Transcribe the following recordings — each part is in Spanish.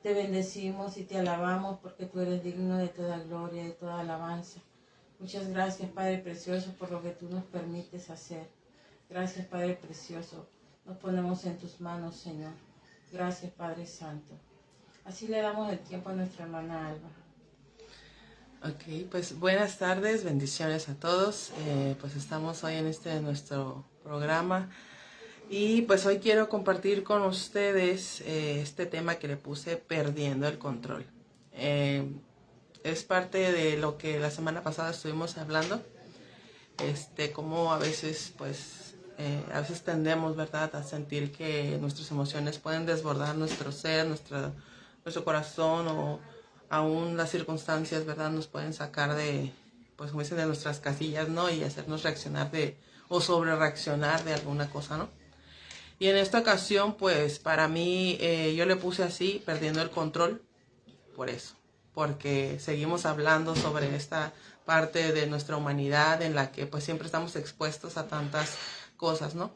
Te bendecimos y te alabamos porque tú eres digno de toda gloria, de toda alabanza. Muchas gracias, Padre Precioso, por lo que tú nos permites hacer. Gracias, Padre Precioso. Nos ponemos en tus manos, Señor. Gracias, Padre Santo. Así le damos el tiempo a nuestra hermana Alba. Ok, pues buenas tardes, bendiciones a todos. Pues estamos hoy en nuestro programa y pues hoy quiero compartir con ustedes este tema que le puse, perdiendo el control. Es parte de lo que la semana pasada estuvimos hablando, cómo a veces a veces tendemos, ¿verdad?, a sentir que nuestras emociones pueden desbordar nuestro ser, nuestro corazón, o aún las circunstancias, ¿verdad?, nos pueden sacar de, pues como dicen, de nuestras casillas, ¿no?, y hacernos reaccionar o sobre reaccionar de alguna cosa, ¿no? Y en esta ocasión, pues para mí, yo le puse así, perdiendo el control, por eso, porque seguimos hablando sobre esta parte de nuestra humanidad en la que pues siempre estamos expuestos a tantas cosas, ¿no?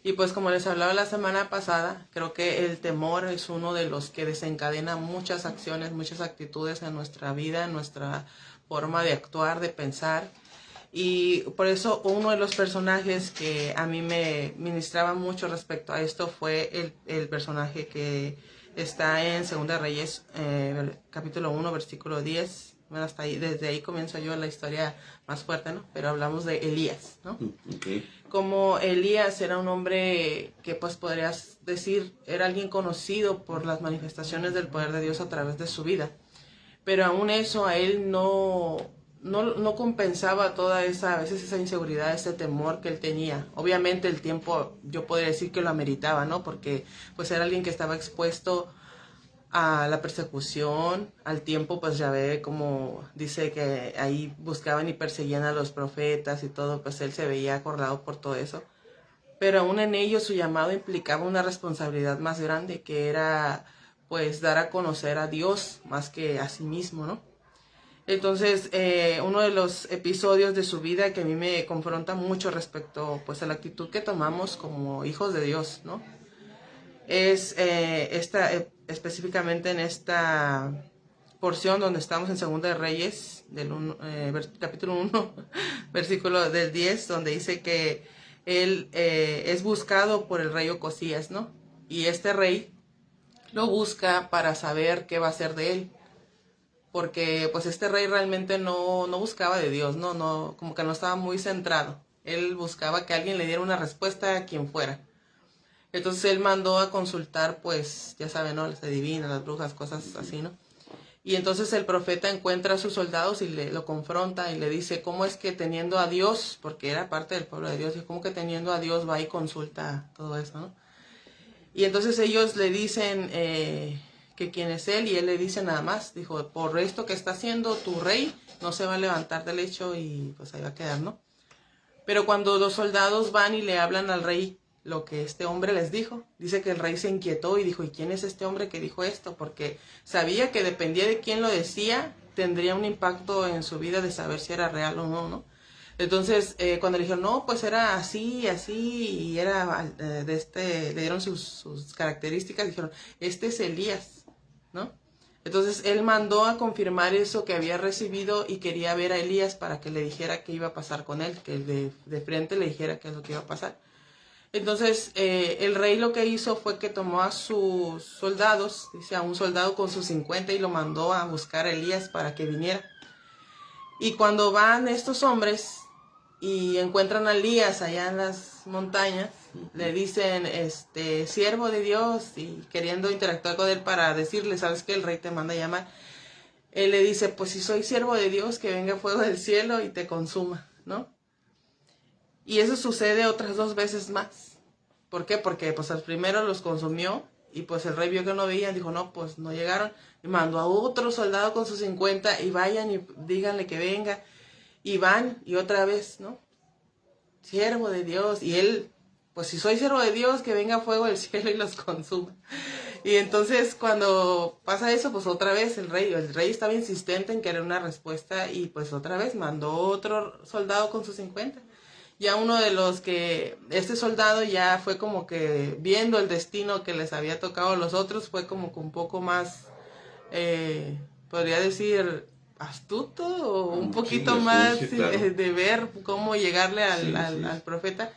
Y pues como les hablaba la semana pasada, creo que el temor es uno de los que desencadena muchas acciones, muchas actitudes en nuestra vida, en nuestra forma de actuar, de pensar. Y por eso uno de los personajes que a mí me ministraba mucho respecto a esto fue el personaje que está en Segunda Reyes, capítulo 1, versículo 10. Bueno, hasta ahí, desde ahí comienzo yo la historia más fuerte, ¿no? Pero hablamos de Elías, ¿no? Okay. Como Elías era un hombre que pues podrías decir era alguien conocido por las manifestaciones del poder de Dios a través de su vida. Pero aún eso a él no compensaba toda esa, a veces esa inseguridad, ese temor que él tenía. Obviamente el tiempo, yo podría decir que lo ameritaba, ¿no? Porque pues era alguien que estaba expuesto a la persecución, al tiempo, pues ya ve como dice que ahí buscaban y perseguían a los profetas y todo, pues él se veía acordado por todo eso. Pero aún en ello su llamado implicaba una responsabilidad más grande, que era pues dar a conocer a Dios más que a sí mismo, ¿no? Entonces, uno de los episodios de su vida que a mí me confronta mucho respecto pues a la actitud que tomamos como hijos de Dios, ¿no? Es específicamente en esta porción donde estamos en Segunda de Reyes, capítulo 1, versículo del 10, donde dice que él es buscado por el rey Ocosías, ¿no? Y este rey lo busca para saber qué va a hacer de él. Porque pues este rey realmente no buscaba de Dios, no, como que no estaba muy centrado. Él buscaba que alguien le diera una respuesta a quien fuera. Entonces él mandó a consultar, pues, ya saben, ¿no?, las adivinas, las brujas, cosas así, ¿no? Y entonces el profeta encuentra a sus soldados y lo confronta y le dice, ¿cómo es que teniendo a Dios, porque era parte del pueblo de Dios, y cómo que teniendo a Dios va y consulta todo eso, ¿no? Y entonces ellos le dicen que quién es él, y él le dice nada más, dijo, por esto que está haciendo tu rey, no se va a levantar del lecho y pues ahí va a quedar, ¿no? Pero cuando los soldados van y le hablan al rey lo que este hombre les dijo, dice que el rey se inquietó y dijo, ¿y quién es este hombre que dijo esto? Porque sabía que dependía de quién lo decía, tendría un impacto en su vida de saber si era real o no, ¿no? Entonces, cuando le dijeron, no, pues era así, y era le dieron sus características, dijeron, este es Elías, ¿no? Entonces, él mandó a confirmar eso que había recibido y quería ver a Elías para que le dijera qué iba a pasar con él, que de frente le dijera qué es lo que iba a pasar. Entonces, el rey lo que hizo fue que tomó a sus soldados, dice, a un soldado con sus 50 y lo mandó a buscar a Elías para que viniera. Y cuando van estos hombres y encuentran a Elías allá en las montañas, le dicen, siervo de Dios, y queriendo interactuar con él para decirle, ¿sabes qué? El rey te manda a llamar. Él le dice, pues si soy siervo de Dios, que venga fuego del cielo y te consuma, ¿no? Y eso sucede otras 2 veces más. ¿Por qué? Porque pues al primero los consumió y pues el rey vio que no veían, dijo, no, pues no llegaron. Y mandó a otro soldado con sus 50 y vayan y díganle que venga. Y van y otra vez, ¿no? Siervo de Dios. Y él, pues si soy siervo de Dios, que venga fuego del cielo y los consuma. Y entonces cuando pasa eso, pues otra vez el rey estaba insistente en querer una respuesta y pues otra vez mandó otro soldado con sus 50. Ya uno de los que, este soldado ya fue como que viendo el destino que les había tocado a los otros, fue como que un poco más podría decir, astuto o un poquito sí, más astucia, claro. de ver cómo llegarle al profeta.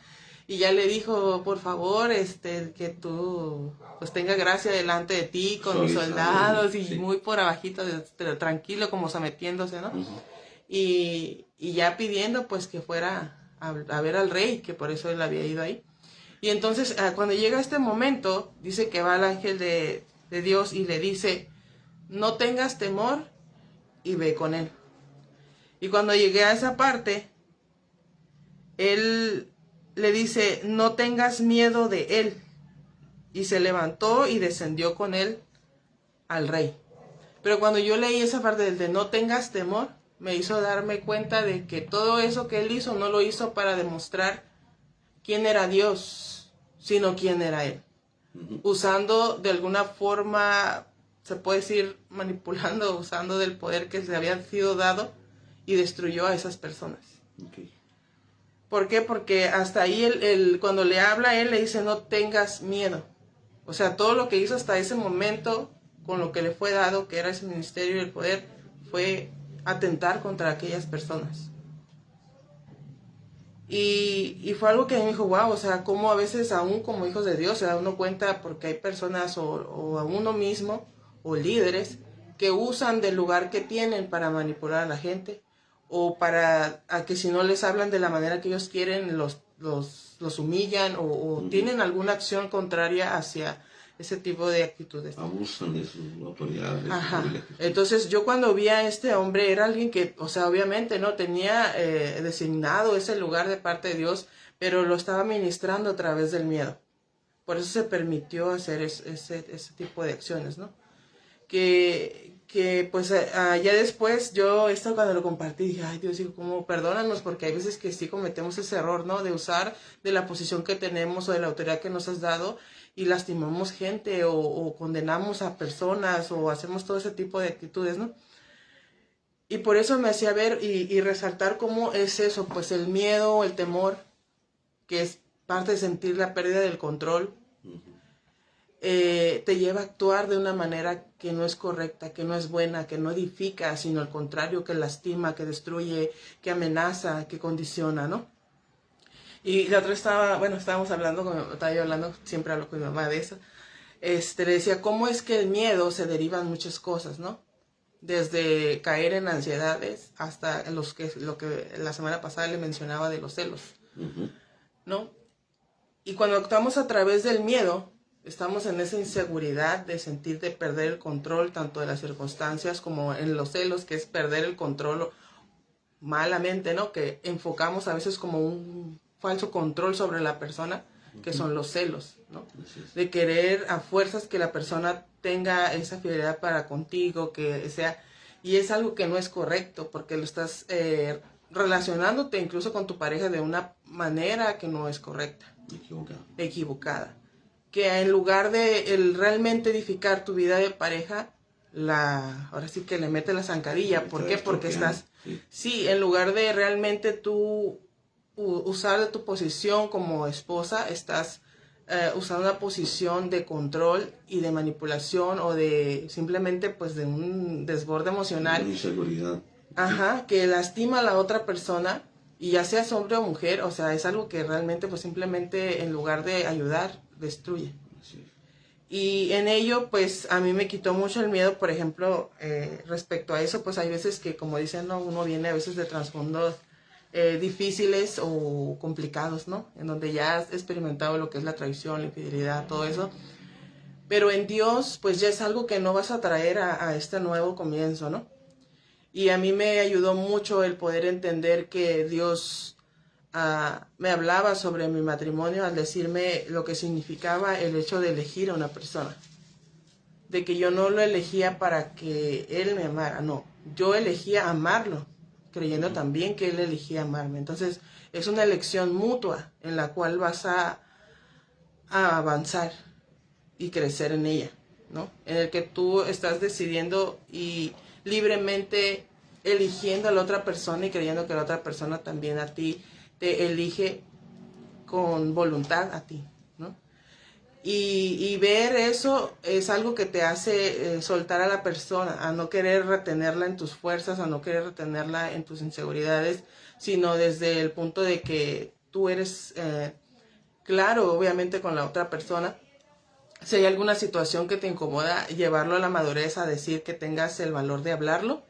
Y ya le dijo, por favor, que tú pues tenga gracia delante de ti con mis soldados y muy por abajito, tranquilo, como sometiéndose, ¿no? Y ya pidiendo pues que fuera a ver al rey, que por eso él había ido ahí. Y entonces cuando llega este momento, dice que va el ángel de Dios y le dice, no tengas temor y ve con él. Y cuando llegué a esa parte, él le dice, no tengas miedo de él. Y se levantó y descendió con él al rey. Pero cuando yo leí esa parte del de no tengas temor, me hizo darme cuenta de que todo eso que él hizo no lo hizo para demostrar quién era Dios, sino quién era él. Usando de alguna forma, se puede decir manipulando, usando del poder que le había sido dado y destruyó a esas personas. Okay. ¿Por qué? Porque hasta ahí cuando le habla a él le dice no tengas miedo. O sea, todo lo que hizo hasta ese momento con lo que le fue dado, que era ese ministerio y el poder, fue atentar contra aquellas personas. Y fue algo que a mí me dijo, wow, o sea, como a veces aún como hijos de Dios se da uno cuenta porque hay personas o a uno mismo o líderes que usan del lugar que tienen para manipular a la gente o para a que si no les hablan de la manera que ellos quieren los humillan o tienen alguna acción contraria hacia ese tipo de actitudes. Abusan de su autoridad. De Ajá. Su Entonces yo cuando vi a este hombre era alguien que, o sea, obviamente no tenía designado ese lugar de parte de Dios, pero lo estaba ministrando a través del miedo. Por eso se permitió hacer ese tipo de acciones, ¿no? Que pues ya después yo esto cuando lo compartí dije, ay Dios, digo, ¿cómo? Perdónanos porque hay veces que sí cometemos ese error, ¿no? De usar de la posición que tenemos o de la autoridad que nos has dado y lastimamos gente o condenamos a personas o hacemos todo ese tipo de actitudes, ¿no? Y por eso me hacía ver y resaltar cómo es eso, pues el miedo, el temor, que es parte de sentir la pérdida del control, te lleva a actuar de una manera que no es correcta, que no es buena, que no edifica, sino al contrario, que lastima, que destruye, que amenaza, que condiciona, ¿no? Y la otra estábamos hablando, estaba yo hablando, siempre hablo con mi mamá de eso, le decía, ¿cómo es que el miedo se deriva en muchas cosas, ¿no? Desde caer en ansiedades hasta lo que la semana pasada le mencionaba de los celos, ¿no? Y cuando actuamos a través del miedo, estamos en esa inseguridad de sentir de perder el control tanto de las circunstancias como en los celos, que es perder el control malamente, ¿no? Que enfocamos a veces como un falso control sobre la persona, que son los celos, ¿no? De querer a fuerzas que la persona tenga esa fidelidad para contigo, que sea, y es algo que no es correcto, porque lo estás relacionándote incluso con tu pareja de una manera que no es correcta. Equivocada. Que en lugar de realmente edificar tu vida de pareja, ahora sí que le mete la zancadilla. ¿Por qué? Porque estás, sí, en lugar de realmente tú usar de tu posición como esposa, estás usando una posición de control y de manipulación o de simplemente pues de un desborde emocional. Una inseguridad. Ajá, que lastima a la otra persona. Y ya seas hombre o mujer, o sea, es algo que realmente pues simplemente en lugar de ayudar, destruye. Sí. Y en ello pues a mí me quitó mucho el miedo, por ejemplo, respecto a eso, pues hay veces que como dicen, ¿no? Uno viene a veces de trasfondos difíciles o complicados, ¿no? En donde ya has experimentado lo que es la traición, la infidelidad, todo eso. Pero en Dios pues ya es algo que no vas a traer a este nuevo comienzo, ¿no? Y a mí me ayudó mucho el poder entender que Dios me hablaba sobre mi matrimonio al decirme lo que significaba el hecho de elegir a una persona. De que yo no lo elegía para que Él me amara, no. Yo elegía amarlo, creyendo también que Él elegía amarme. Entonces, es una elección mutua en la cual vas a avanzar y crecer en ella, ¿no? En el que tú estás decidiendo y libremente eligiendo a la otra persona y creyendo que la otra persona también a ti te elige con voluntad a ti, ¿no? Y ver eso es algo que te hace soltar a la persona, a no querer retenerla en tus fuerzas, a no querer retenerla en tus inseguridades, sino desde el punto de que tú eres claro, obviamente, con la otra persona. Si hay alguna situación que te incomoda, llevarlo a la madurez, a decir que tengas el valor de hablarlo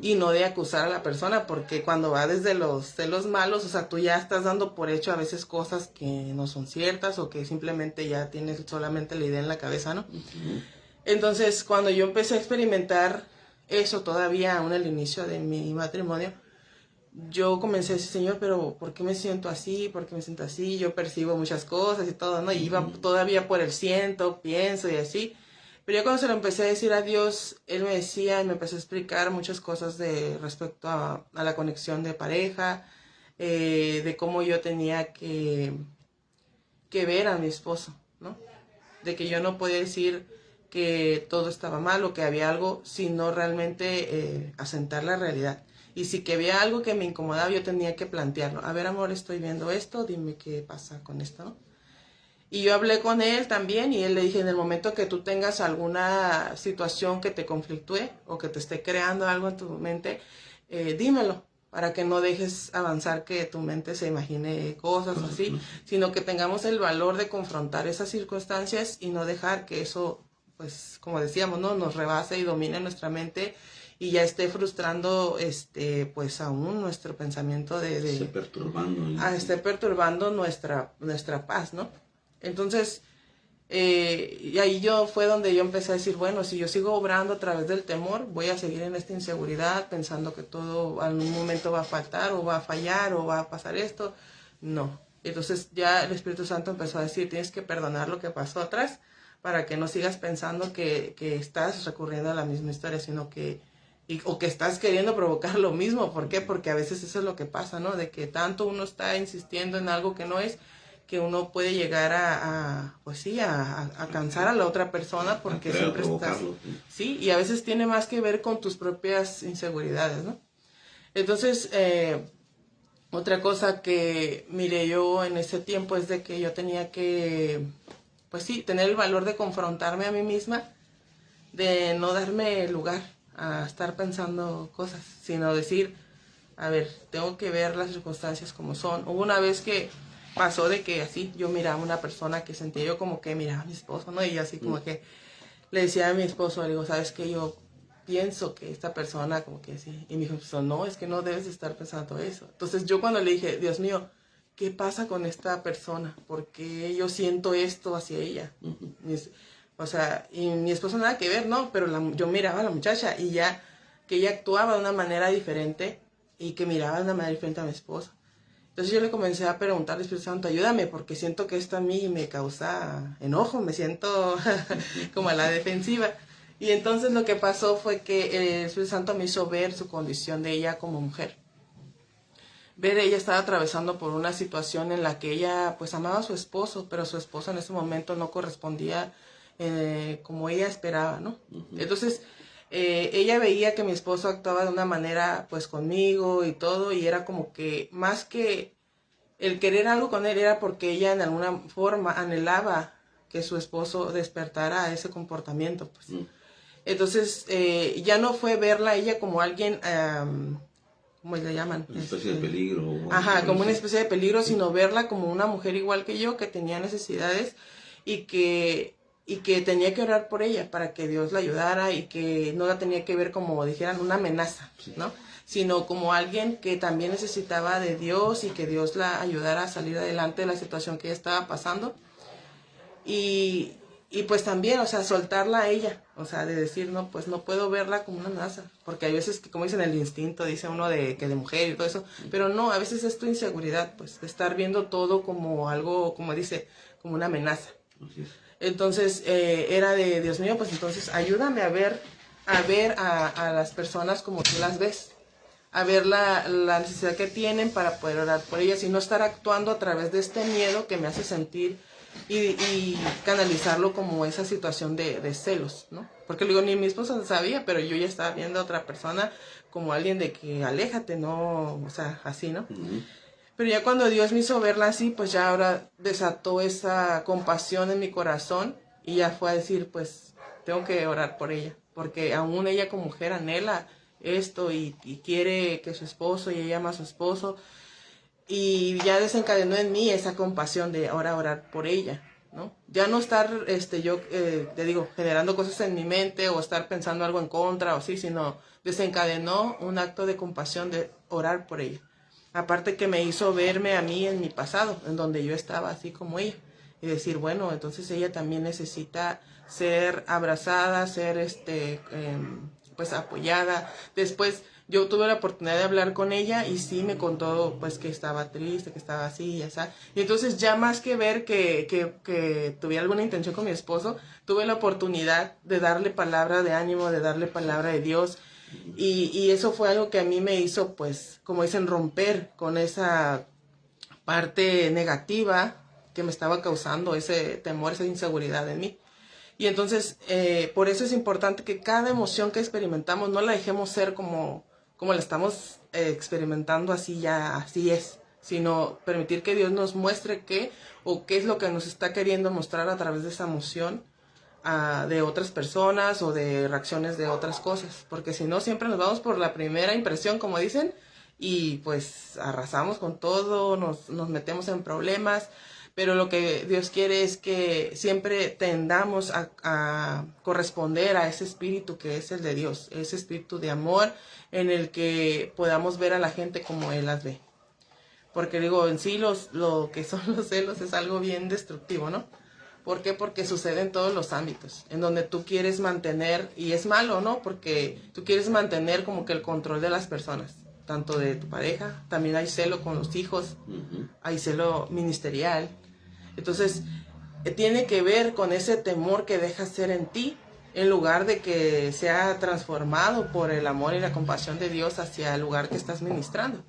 y no de acusar a la persona, porque cuando va desde los celos malos, o sea, tú ya estás dando por hecho a veces cosas que no son ciertas o que simplemente ya tienes solamente la idea en la cabeza, ¿no? Entonces, cuando yo empecé a experimentar eso todavía aún al inicio de mi matrimonio, yo comencé a decir, Señor, pero ¿por qué me siento así? ¿Por qué me siento así? Yo percibo muchas cosas y todo, ¿no? Y iba todavía por el siento, pienso y así. Pero ya cuando se lo empecé a decir a Dios, Él me decía y me empezó a explicar muchas cosas de respecto a la conexión de pareja, de cómo yo tenía que ver a mi esposo, ¿no? De que yo no podía decir que todo estaba mal o que había algo, sino realmente asentar la realidad. Y si que había algo que me incomodaba, yo tenía que plantearlo. A ver, amor, estoy viendo esto, dime qué pasa con esto, ¿no? Y yo hablé con él también y él le dije, en el momento que tú tengas alguna situación que te conflictúe o que te esté creando algo en tu mente, dímelo, para que no dejes avanzar que tu mente se imagine cosas así, sino que tengamos el valor de confrontar esas circunstancias y no dejar que eso, pues, como decíamos, ¿no?, nos rebase y domine nuestra mente y ya esté frustrando, pues, aún nuestro pensamiento Esté perturbando. esté perturbando nuestra paz, ¿no? Entonces, y ahí fue donde yo empecé a decir, bueno, si yo sigo obrando a través del temor, voy a seguir en esta inseguridad, pensando que todo en un momento va a faltar, o va a fallar, o va a pasar esto. No. Entonces ya el Espíritu Santo empezó a decir, tienes que perdonar lo que pasó atrás, para que no sigas pensando que estás recurriendo a la misma historia, sino que o que estás queriendo provocar lo mismo. ¿Por qué? Porque a veces eso es lo que pasa, ¿no? De que tanto uno está insistiendo en algo que no es, que uno puede llegar pues sí, a cansar a la otra persona porque siempre estás... Sí, y a veces tiene más que ver con tus propias inseguridades, ¿no? Entonces, otra cosa que miré yo en ese tiempo es de que yo tenía que, pues sí, tener el valor de confrontarme a mí misma, de no darme lugar a estar pensando cosas, sino decir, a ver, tengo que ver las circunstancias como son. Hubo una vez que pasó de que así yo miraba a una persona que sentía yo como que miraba a mi esposo, ¿no? Y así como que le decía a mi esposo, le digo, ¿sabes qué? Yo pienso que esta persona como que sí. Y me dijo, pues, no, es que no debes estar pensando eso. Entonces yo cuando le dije, Dios mío, ¿qué pasa con esta persona? ¿Por qué yo siento esto hacia ella? O sea, y mi esposo nada que ver, ¿no? Pero yo miraba a la muchacha y ya que ella actuaba de una manera diferente y que miraba de una manera diferente a mi esposo. Entonces yo le comencé a preguntar al Espíritu Santo, ayúdame, porque siento que esto a mí me causa enojo, me siento como a la defensiva. Y entonces lo que pasó fue que el Espíritu Santo me hizo ver su condición de ella como mujer. Ella estaba atravesando por una situación en la que ella pues amaba a su esposo, pero su esposo en ese momento no correspondía como ella esperaba, ¿no? Entonces ella veía que mi esposo actuaba de una manera pues conmigo y todo, y era como que más que el querer algo con él era porque ella en alguna forma anhelaba que su esposo despertara a ese comportamiento, pues. Entonces ya no fue verla a ella como alguien, ¿cómo le llaman? Una especie de peligro. Ajá, como una especie de peligro, sino verla como una mujer igual que yo, que tenía necesidades y que tenía que orar por ella para que Dios la ayudara, y que no la tenía que ver como dijeran una amenaza, ¿no? Sino como alguien que también necesitaba de Dios y que Dios la ayudara a salir adelante de la situación que ella estaba pasando. Y pues también, o sea, soltarla a ella, o sea, de decir, no, pues no puedo verla como una amenaza, porque hay veces que, como dicen, el instinto, dice uno que de mujer y todo eso, pero no, a veces es tu inseguridad, pues, de estar viendo todo como algo, como dice, como una amenaza. Entonces, era de, Dios mío, pues entonces ayúdame a ver a las personas como tú las ves, a ver la necesidad que tienen para poder orar por ellas y no estar actuando a través de este miedo que me hace sentir y canalizarlo como esa situación de celos, ¿no? Porque luego ni mi esposo sabía, pero yo ya estaba viendo a otra persona como alguien de que aléjate, ¿no? O sea, así, ¿no? Pero ya cuando Dios me hizo verla así, pues ya ahora desató esa compasión en mi corazón y ya fue a decir, pues tengo que orar por ella, porque aún ella como mujer anhela esto y quiere que su esposo, y ella ama a su esposo, y ya desencadenó en mí esa compasión de ahora orar por ella, ¿no? Ya no estar, te digo, generando cosas en mi mente o estar pensando algo en contra o sí, sino desencadenó un acto de compasión de orar por ella. Aparte que me hizo verme a mí en mi pasado, en donde yo estaba así como ella. Y decir, bueno, entonces ella también necesita ser abrazada, ser pues apoyada. Después yo tuve la oportunidad de hablar con ella y sí me contó pues que estaba triste, que estaba así y así. Y entonces ya más que ver que tuviera alguna intención con mi esposo, tuve la oportunidad de darle palabra de ánimo, de darle palabra de Dios. Y eso fue algo que a mí me hizo, pues, como dicen, romper con esa parte negativa que me estaba causando ese temor, esa inseguridad en mí. Y entonces, por eso es importante que cada emoción que experimentamos no la dejemos ser como la estamos experimentando así ya, así es, sino permitir que Dios nos muestre qué es lo que nos está queriendo mostrar a través de esa emoción, de otras personas o de reacciones de otras cosas, porque si no siempre nos vamos por la primera impresión, como dicen, y pues arrasamos con todo, nos metemos en problemas, pero lo que Dios quiere es que siempre tendamos a corresponder a ese espíritu que es el de Dios, ese espíritu de amor en el que podamos ver a la gente como Él las ve. Porque digo, en sí lo que son los celos es algo bien destructivo, ¿no? ¿Por qué? Porque sucede en todos los ámbitos, en donde tú quieres mantener, y es malo, ¿no? Porque tú quieres mantener como que el control de las personas, tanto de tu pareja, también hay celo con los hijos, hay celo ministerial. Entonces, tiene que ver con ese temor que dejas ser en ti, en lugar de que sea transformado por el amor y la compasión de Dios hacia el lugar que estás ministrando.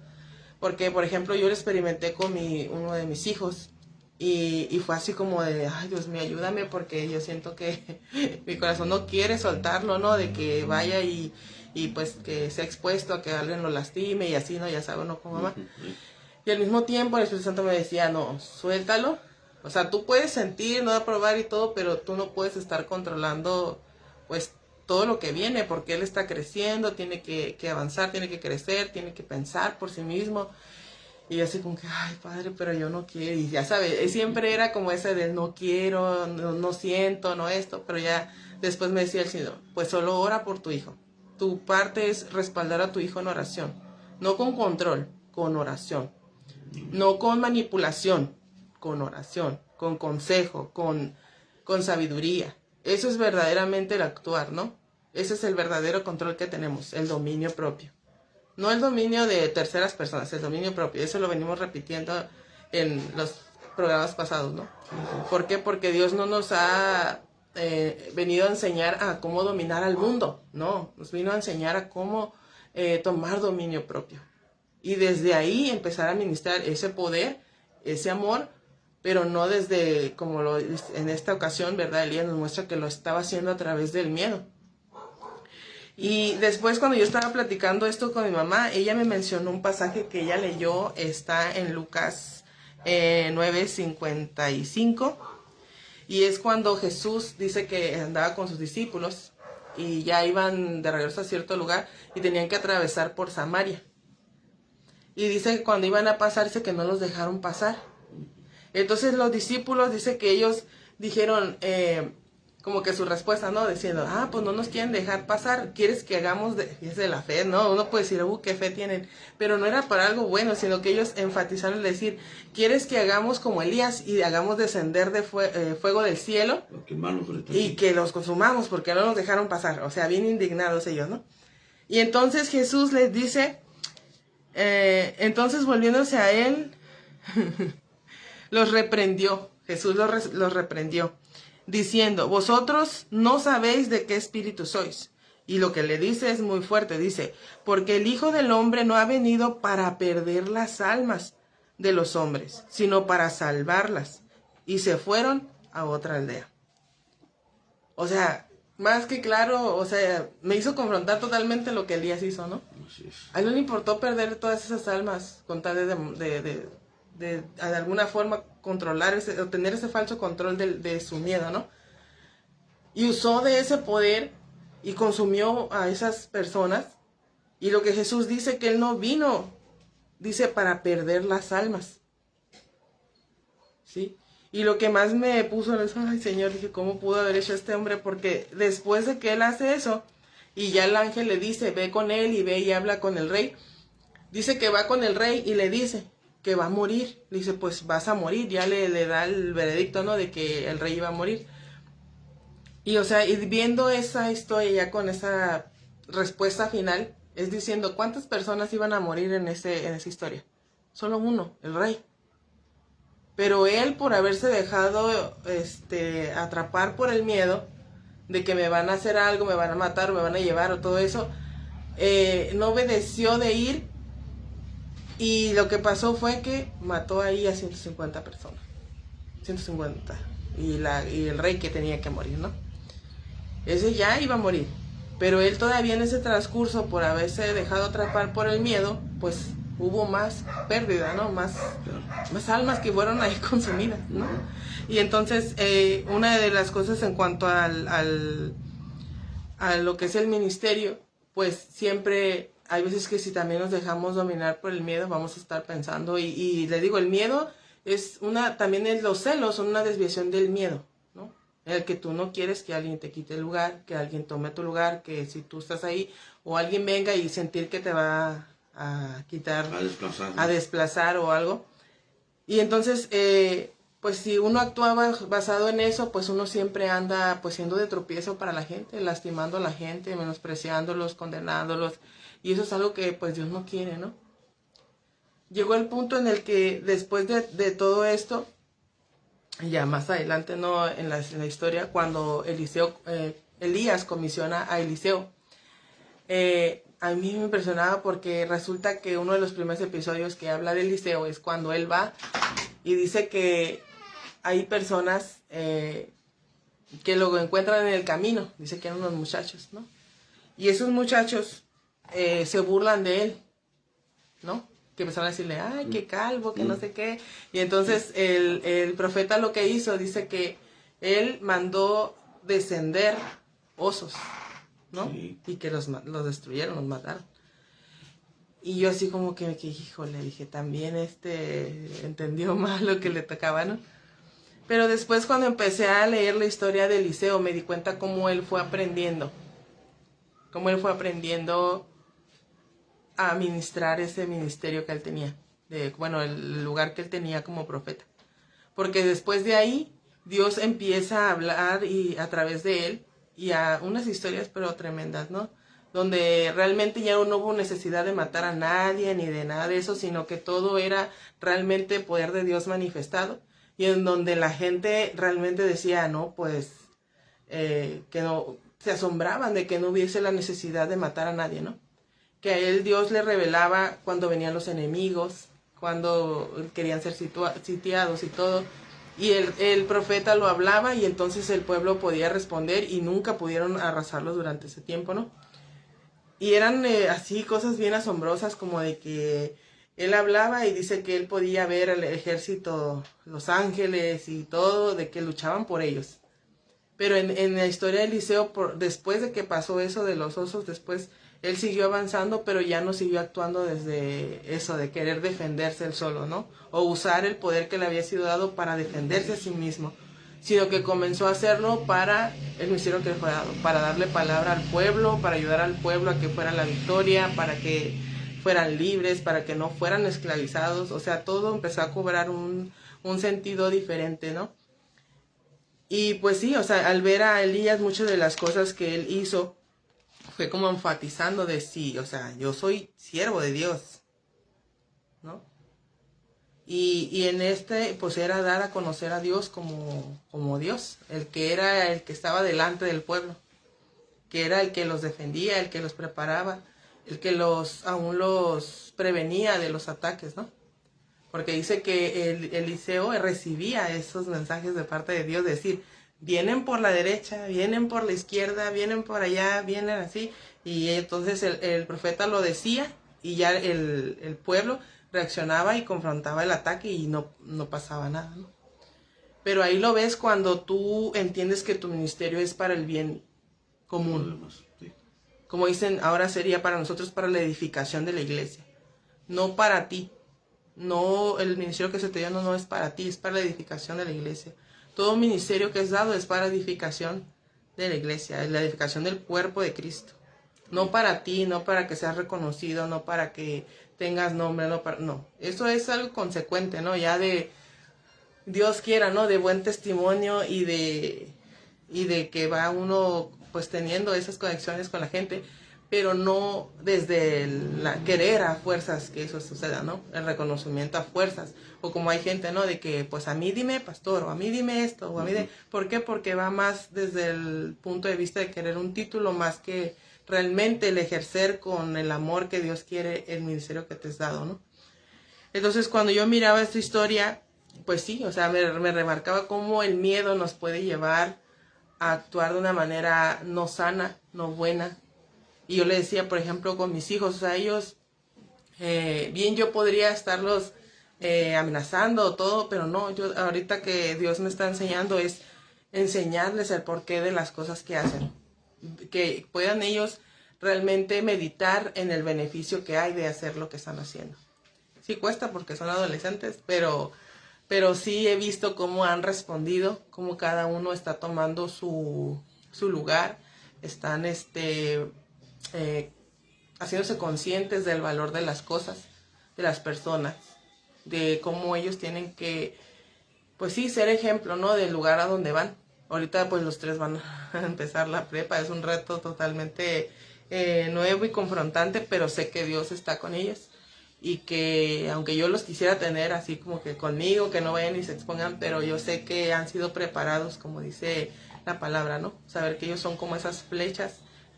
Porque, por ejemplo, yo lo experimenté con uno de mis hijos, y fue así como de, ay, Dios mío, ayúdame, porque yo siento que mi corazón no quiere soltarlo, ¿no? De que vaya y pues que sea expuesto a que alguien lo lastime y así, ¿no? Ya sabe uno como mamá. Y al mismo tiempo el Espíritu Santo me decía, no, suéltalo. O sea, tú puedes sentir, no aprobar y todo, pero tú no puedes estar controlando, pues, todo lo que viene, porque él está creciendo, tiene que avanzar, tiene que crecer, tiene que pensar por sí mismo. Y así como que, ay, padre, pero yo no quiero. Y ya sabes, siempre era como ese del no quiero, no siento, no esto. Pero ya después me decía el Señor, pues solo ora por tu hijo. Tu parte es respaldar a tu hijo en oración. No con control, con oración. No con manipulación, con oración. Con consejo, con sabiduría. Eso es verdaderamente el actuar, ¿no? Ese es el verdadero control que tenemos, el dominio propio. No el dominio de terceras personas, el dominio propio. Eso lo venimos repitiendo en los programas pasados, ¿no? ¿Por qué? Porque Dios no nos ha venido a enseñar a cómo dominar al mundo, no. Nos vino a enseñar a cómo tomar dominio propio. Y desde ahí empezar a ministrar ese poder, ese amor, pero no desde, como en esta ocasión, ¿verdad? Elías nos muestra que lo estaba haciendo a través del miedo. Y después cuando yo estaba platicando esto con mi mamá, ella me mencionó un pasaje que ella leyó, está en Lucas 9:55, y es cuando Jesús dice que andaba con sus discípulos y ya iban de regreso a cierto lugar y tenían que atravesar por Samaria. Y dice que cuando iban a pasar, dice que no los dejaron pasar. Entonces los discípulos, dice que ellos dijeron, como que su respuesta, ¿no? Diciendo, pues no nos quieren dejar pasar, ¿quieres que hagamos es de la fe? No, uno puede decir, qué fe tienen, pero no era para algo bueno, sino que ellos enfatizaron en decir, ¿quieres que hagamos como Elías y hagamos descender de fuego del cielo? Y que los consumamos porque no nos dejaron pasar, o sea, bien indignados ellos, ¿no? Y entonces Jesús les dice, entonces volviéndose a él, los reprendió, Jesús los reprendió, diciendo, vosotros no sabéis de qué espíritu sois. Y lo que le dice es muy fuerte, dice, porque el Hijo del Hombre no ha venido para perder las almas de los hombres, sino para salvarlas. Y se fueron a otra aldea. O sea, más que claro, o sea, me hizo confrontar totalmente lo que Elías hizo, ¿no? Así es. A él no le importó perder todas esas almas con tal de alguna forma controlar, o tener ese falso control de su miedo, ¿no? Y usó de ese poder y consumió a esas personas. Y lo que Jesús dice, que Él no vino, dice, para perder las almas. ¿Sí? Y lo que más me puso es, ay Señor, dije, ¿cómo pudo haber hecho este hombre? Porque después de que Él hace eso, y ya el ángel le dice, ve con él y ve y habla con el rey. Dice que va con el rey y le dice que va a morir. Le dice, pues vas a morir. Ya le da el veredicto, ¿no? De que el rey iba a morir. Y o sea, y viendo esa historia ya con esa respuesta final, es diciendo, ¿cuántas personas iban a morir en esa historia? Solo uno, el rey. Pero él, por haberse dejado atrapar por el miedo de que me van a hacer algo, me van a matar, me van a llevar o todo eso, no obedeció de ir, y lo que pasó fue que mató ahí a 150 personas. 150. Y el rey que tenía que morir, ¿no? Ese ya iba a morir. Pero él todavía en ese transcurso, por haberse dejado atrapar por el miedo, pues hubo más pérdida, ¿no? Más almas que fueron ahí consumidas, ¿no? Y entonces, una de las cosas en cuanto a lo que es el ministerio, pues siempre hay veces que si también nos dejamos dominar por el miedo, vamos a estar pensando, y le digo, el miedo también los celos son una desviación del miedo, ¿no? El que tú no quieres que alguien te quite el lugar, que alguien tome tu lugar, que si tú estás ahí, o alguien venga y sentir que te va a quitar, a desplazar o algo. Y entonces, pues si uno actúa basado en eso, pues uno siempre anda pues siendo de tropiezo para la gente, lastimando a la gente, menospreciándolos, condenándolos, y eso es algo que pues Dios no quiere, ¿no? Llegó el punto en el que después de todo esto, ya más adelante, ¿no? en la historia, cuando Elías comisiona a Eliseo, a mí me impresionaba porque resulta que uno de los primeros episodios que habla de Eliseo es cuando él va y dice que hay personas que lo encuentran en el camino, dice que eran unos muchachos, ¿no? Y esos muchachos se burlan de él, ¿no? Que empezaron a decirle, ay, qué calvo, que no sé qué. Y entonces el profeta lo que hizo, dice que él mandó descender osos, ¿no? Sí. Y que los destruyeron, los mataron. Y yo así como que híjole, dije, también entendió mal lo que le tocaba, ¿no? Pero después cuando empecé a leer la historia de Eliseo, me di cuenta cómo él fue aprendiendo a administrar ese ministerio que él tenía, el lugar que él tenía como profeta. Porque después de ahí, Dios empieza a hablar y a través de él, y a unas historias pero tremendas, ¿no? Donde realmente ya no hubo necesidad de matar a nadie ni de nada de eso, sino que todo era realmente poder de Dios manifestado, y en donde la gente realmente decía, no, pues, que no, se asombraban de que no hubiese la necesidad de matar a nadie, ¿no? Que a él Dios le revelaba cuando venían los enemigos, cuando querían ser sitiados y todo. Y el profeta lo hablaba y entonces el pueblo podía responder y nunca pudieron arrasarlos durante ese tiempo, ¿no? Y eran así cosas bien asombrosas, como de que él hablaba y dice que él podía ver al ejército, los ángeles y todo, de que luchaban por ellos. Pero en la historia de Eliseo, después de que pasó eso de los osos, después él siguió avanzando, pero ya no siguió actuando desde eso de querer defenderse él solo, ¿no? O usar el poder que le había sido dado para defenderse a sí mismo, sino que comenzó a hacerlo para el ministerio que le fue dado, para darle palabra al pueblo, para ayudar al pueblo a que fuera la victoria, para que fueran libres, para que no fueran esclavizados. O sea, todo empezó a cobrar un sentido diferente, ¿no? Y pues sí, o sea, al ver a Elías, muchas de las cosas que él hizo fue como enfatizando de sí, o sea, yo soy siervo de Dios, ¿no? Y en pues era dar a conocer a Dios como Dios, el que estaba delante del pueblo, que era el que los defendía, el que los preparaba, el que aún los prevenía de los ataques, ¿no? Porque dice que Eliseo recibía esos mensajes de parte de Dios, de decir, vienen por la derecha, vienen por la izquierda, vienen por allá, vienen así. Y entonces el profeta lo decía y ya el pueblo reaccionaba y confrontaba el ataque y no pasaba nada, ¿no? Pero ahí lo ves cuando tú entiendes que tu ministerio es para el bien común. Sí. Como dicen, ahora sería para nosotros, para la edificación de la iglesia. No para ti. No, el ministerio que se te dio no es para ti, es para la edificación de la iglesia. Todo ministerio que es dado es para edificación de la iglesia, es la edificación del cuerpo de Cristo. No para ti, no para que seas reconocido, no para que tengas nombre, no. Eso es algo consecuente, ¿no? Ya de Dios quiera, ¿no? De buen testimonio y de que va uno pues teniendo esas conexiones con la gente, pero no desde querer a fuerzas que eso suceda, ¿no? El reconocimiento a fuerzas, o como hay gente, ¿no? De que pues a mí dime pastor, o a mí dime esto, o a mí ¿por qué? Porque va más desde el punto de vista de querer un título más que realmente el ejercer con el amor que Dios quiere el ministerio que te has dado, ¿no? Entonces cuando yo miraba esta historia, pues sí, o sea, me remarcaba cómo el miedo nos puede llevar a actuar de una manera no sana, no buena. Y yo le decía, por ejemplo, con mis hijos, o sea, ellos, bien yo podría estarlos amenazando o todo, pero no, yo ahorita que Dios me está enseñando es enseñarles el porqué de las cosas que hacen. Que puedan ellos realmente meditar en el beneficio que hay de hacer lo que están haciendo. Sí cuesta porque son adolescentes, pero sí he visto cómo han respondido, cómo cada uno está tomando su lugar, están haciéndose conscientes del valor de las cosas, de las personas, de cómo ellos tienen que, pues sí, ser ejemplo, ¿no? Del lugar a donde van. Ahorita pues los tres van a empezar la prepa, es un reto totalmente nuevo y confrontante, pero sé que Dios está con ellos. Y que aunque yo los quisiera tener así como que conmigo, que no vayan y se expongan, pero yo sé que han sido preparados, como dice la palabra, ¿no? Saber que ellos son como esas flechas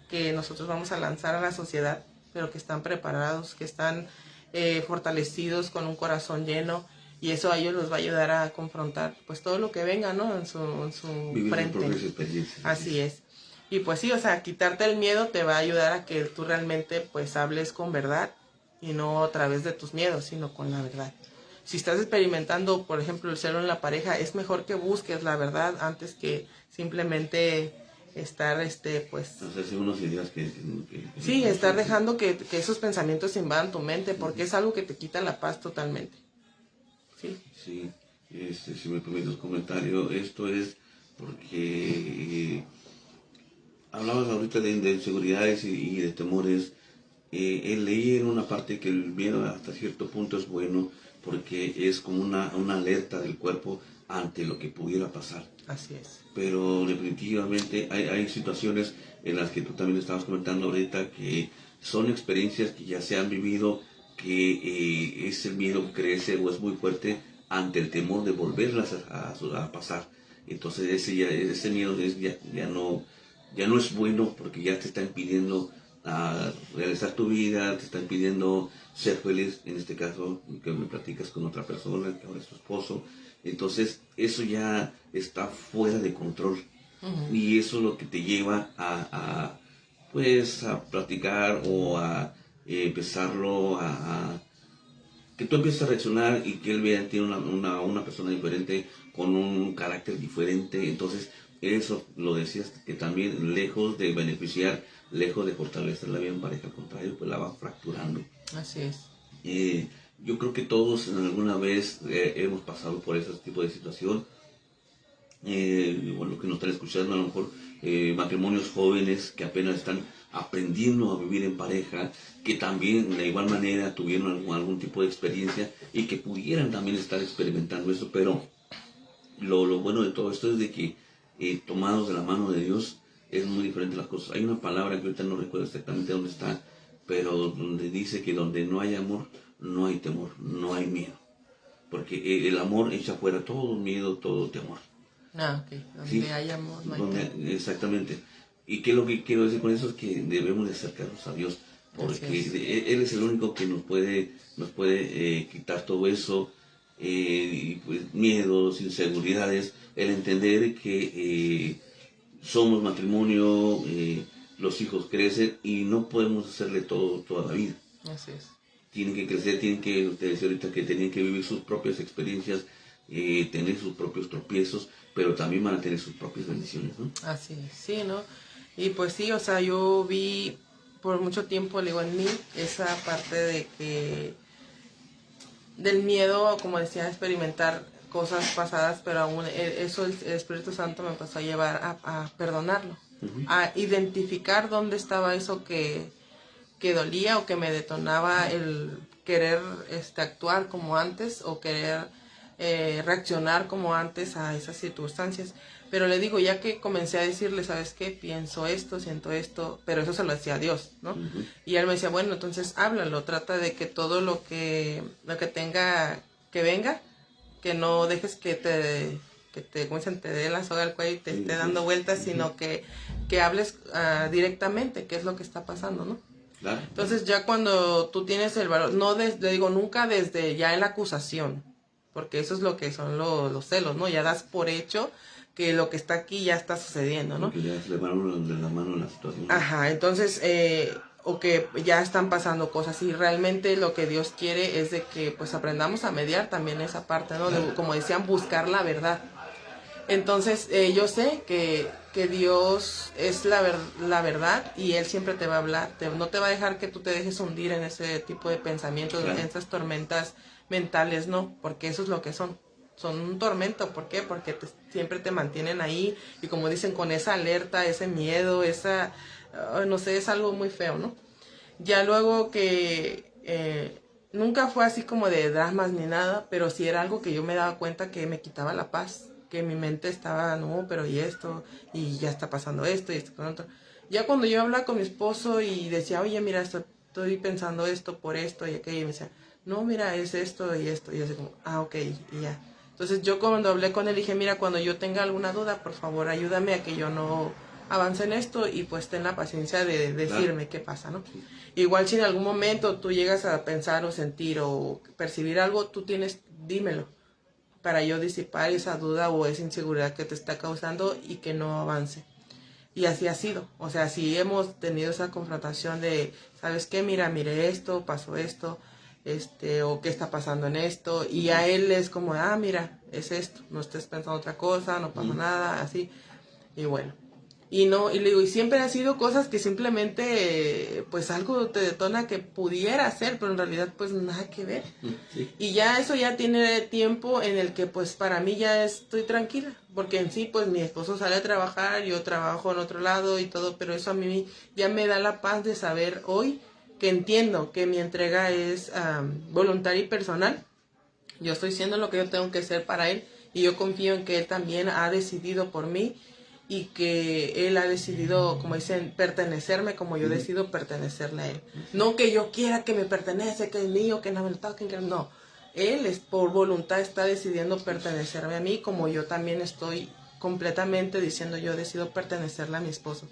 que nosotros vamos a lanzar a la sociedad, pero que están preparados, que están fortalecidos con un corazón lleno, y eso a ellos los va a ayudar a confrontar pues todo lo que venga, ¿no? En su frente. Así es. Y pues sí, o sea, quitarte el miedo te va a ayudar a que tú realmente pues hables con verdad, y no a través de tus miedos, sino con la verdad. Si estás experimentando, por ejemplo, el celo en la pareja, es mejor que busques la verdad antes que simplemente estar, pues... Hacerse unas ideas que sí, estar dejando que esos pensamientos invadan tu mente, porque es algo que te quita la paz totalmente. Sí. Sí, si me permites un comentario, esto es porque hablabas ahorita de inseguridades y de temores. Leí en una parte que el miedo hasta cierto punto es bueno porque es como una alerta del cuerpo ante lo que pudiera pasar. Así es. Pero definitivamente hay situaciones en las que tú también estabas comentando ahorita que son experiencias que ya se han vivido, que ese miedo crece o es muy fuerte ante el temor de volverlas a pasar. Entonces ese miedo ya no es bueno porque ya te está impidiendo a realizar tu vida, te está impidiendo ser feliz, en este caso que me platicas con otra persona, que ahora es tu esposo. Entonces eso ya está fuera de control. Y eso es lo que te lleva a platicar o a empezarlo que tú empieces a reaccionar y que él vea que tiene una persona diferente, con un carácter diferente. Entonces eso lo decías, que también lejos de beneficiar, lejos de fortalecer la vida en pareja, al contrario, pues la va fracturando. Así es. Yo creo que todos alguna vez hemos pasado por ese tipo de situación. Bueno, que nos están escuchando a lo mejor matrimonios jóvenes que apenas están aprendiendo a vivir en pareja, que también de igual manera tuvieron algún tipo de experiencia y que pudieran también estar experimentando eso, pero lo bueno de todo esto es de que tomados de la mano de Dios es muy diferente las cosas. Hay una palabra que ahorita no recuerdo exactamente dónde está, pero donde dice que donde no hay amor, no hay temor, no hay miedo, porque el amor echa fuera todo miedo, todo temor. Ah, ok. Donde ¿sí? Hay amor, no hay temor. Exactamente. Y qué es lo que quiero decir con eso es que debemos de acercarnos a Dios, porque Él es el único que nos puede quitar todo eso. y pues, miedos, inseguridades, el entender que somos matrimonio, los hijos crecen y no podemos hacerle todo toda la vida. Así es. Tienen que crecer, tienen que, usted decía ahorita que tienen que vivir sus propias experiencias, tener sus propios tropiezos, pero también van a tener sus propias bendiciones, ¿no? Así es, sí, ¿no? Y pues sí, o sea, yo vi por mucho tiempo, le digo, en mí, esa parte de que, del miedo, como decía, a experimentar cosas pasadas, pero aún eso el Espíritu Santo me empezó a llevar a perdonarlo, a identificar dónde estaba eso que dolía o que me detonaba el querer actuar como antes o querer reaccionar como antes a esas circunstancias. Pero le digo, ya que comencé a decirle, ¿sabes qué? Pienso esto, siento esto, pero eso se lo decía a Dios, ¿no? Y él me decía, bueno, entonces háblalo, trata de que todo lo que tenga que venga, que no dejes que te, como dicen, te dé la soga al cuello y te esté dando vueltas, sino que hables directamente qué es lo que está pasando, ¿no? Claro. Entonces ya cuando tú tienes el valor, no le digo nunca desde ya en la acusación, porque eso es lo que son los celos, ¿no? Ya das por hecho que lo que está aquí ya está sucediendo, ¿no? Porque ya se le van de la mano la situación. Ajá, entonces, o que ya están pasando cosas y realmente lo que Dios quiere es de que pues aprendamos a mediar también esa parte, ¿no? De, como decían, buscar la verdad. Entonces, yo sé que Dios es la verdad y Él siempre te va a hablar. No te va a dejar que tú te dejes hundir en ese tipo de pensamientos, en esas tormentas mentales, no, porque eso es lo que son. Son un tormento. ¿Por qué? Porque siempre te mantienen ahí y como dicen, con esa alerta, ese miedo, no sé, es algo muy feo, ¿no? Ya luego que nunca fue así como de dramas ni nada, pero sí era algo que yo me daba cuenta que me quitaba la paz. Que mi mente estaba, no, pero y esto, y ya está pasando esto, y esto con otro. Ya cuando yo hablaba con mi esposo y decía, oye, mira, estoy pensando esto por esto y aquello, y me decía, no, mira, es esto y esto, y yo así como, ok, y ya. Entonces yo cuando hablé con él dije, mira, cuando yo tenga alguna duda, por favor, ayúdame a que yo no avance en esto y pues ten la paciencia de decirme qué pasa, ¿no? Sí. Igual si en algún momento tú llegas a pensar o sentir o percibir algo, tú dímelo, para yo disipar esa duda o esa inseguridad que te está causando y que no avance. Y así ha sido. O sea, si hemos tenido esa confrontación de, ¿sabes qué? Mire esto, pasó esto, o qué está pasando en esto. Y a él es como, mira, es esto, no estés pensando otra cosa, no pasa nada, así. Y bueno. Y le digo, y siempre han sido cosas que simplemente, pues algo te detona que pudiera ser, pero en realidad pues nada que ver. Sí. Y ya eso ya tiene tiempo en el que pues para mí ya estoy tranquila, porque en sí pues mi esposo sale a trabajar, yo trabajo en otro lado y todo, pero eso a mí ya me da la paz de saber hoy que entiendo que mi entrega es voluntaria y personal. Yo estoy haciendo lo que yo tengo que hacer para él y yo confío en que él también ha decidido por mí. Y que él ha decidido, como dicen, pertenecerme como yo decido pertenecerle a él. No que yo quiera que me pertenece, que es mío, que no me lo toquen, que no. Él por voluntad está decidiendo pertenecerme a mí, como yo también estoy completamente diciendo yo decido pertenecerle a mi esposo.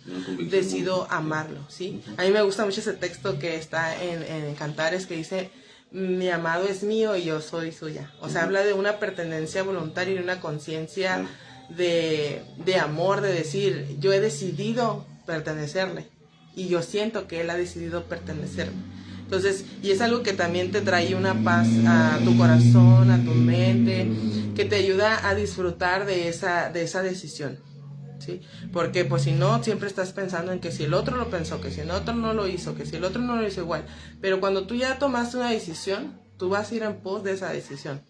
Decido amarlo, ¿sí? A mí me gusta mucho ese texto que está en Cantares que dice, mi amado es mío y yo soy suya. O sea, habla de una pertenencia voluntaria y de una conciencia de amor, de decir, yo he decidido pertenecerle y yo siento que él ha decidido pertenecerme. Entonces, y es algo que también te trae una paz a tu corazón, a tu mente, que te ayuda a disfrutar de esa decisión, ¿sí? Porque pues si no, siempre estás pensando en que si el otro lo pensó, que si el otro no lo hizo, que si el otro no lo hizo igual. Pero cuando tú ya tomaste una decisión, tú vas a ir en pos de esa decisión.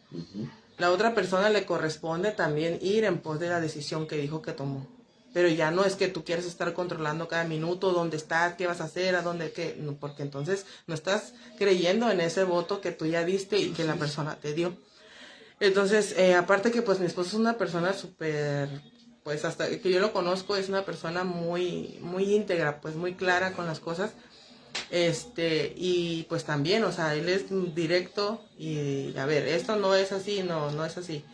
La otra persona le corresponde también ir en pos de la decisión que dijo que tomó. Pero ya no es que tú quieres estar controlando cada minuto, dónde estás, qué vas a hacer, a dónde, qué, no, porque entonces no estás creyendo en ese voto que tú ya diste y que la persona te dio. Entonces, aparte que pues mi esposo es una persona súper, pues hasta que yo lo conozco, es una persona muy, muy íntegra, pues muy clara con las cosas. Y pues también, o sea, él es directo y a ver, esto no es así, no es así.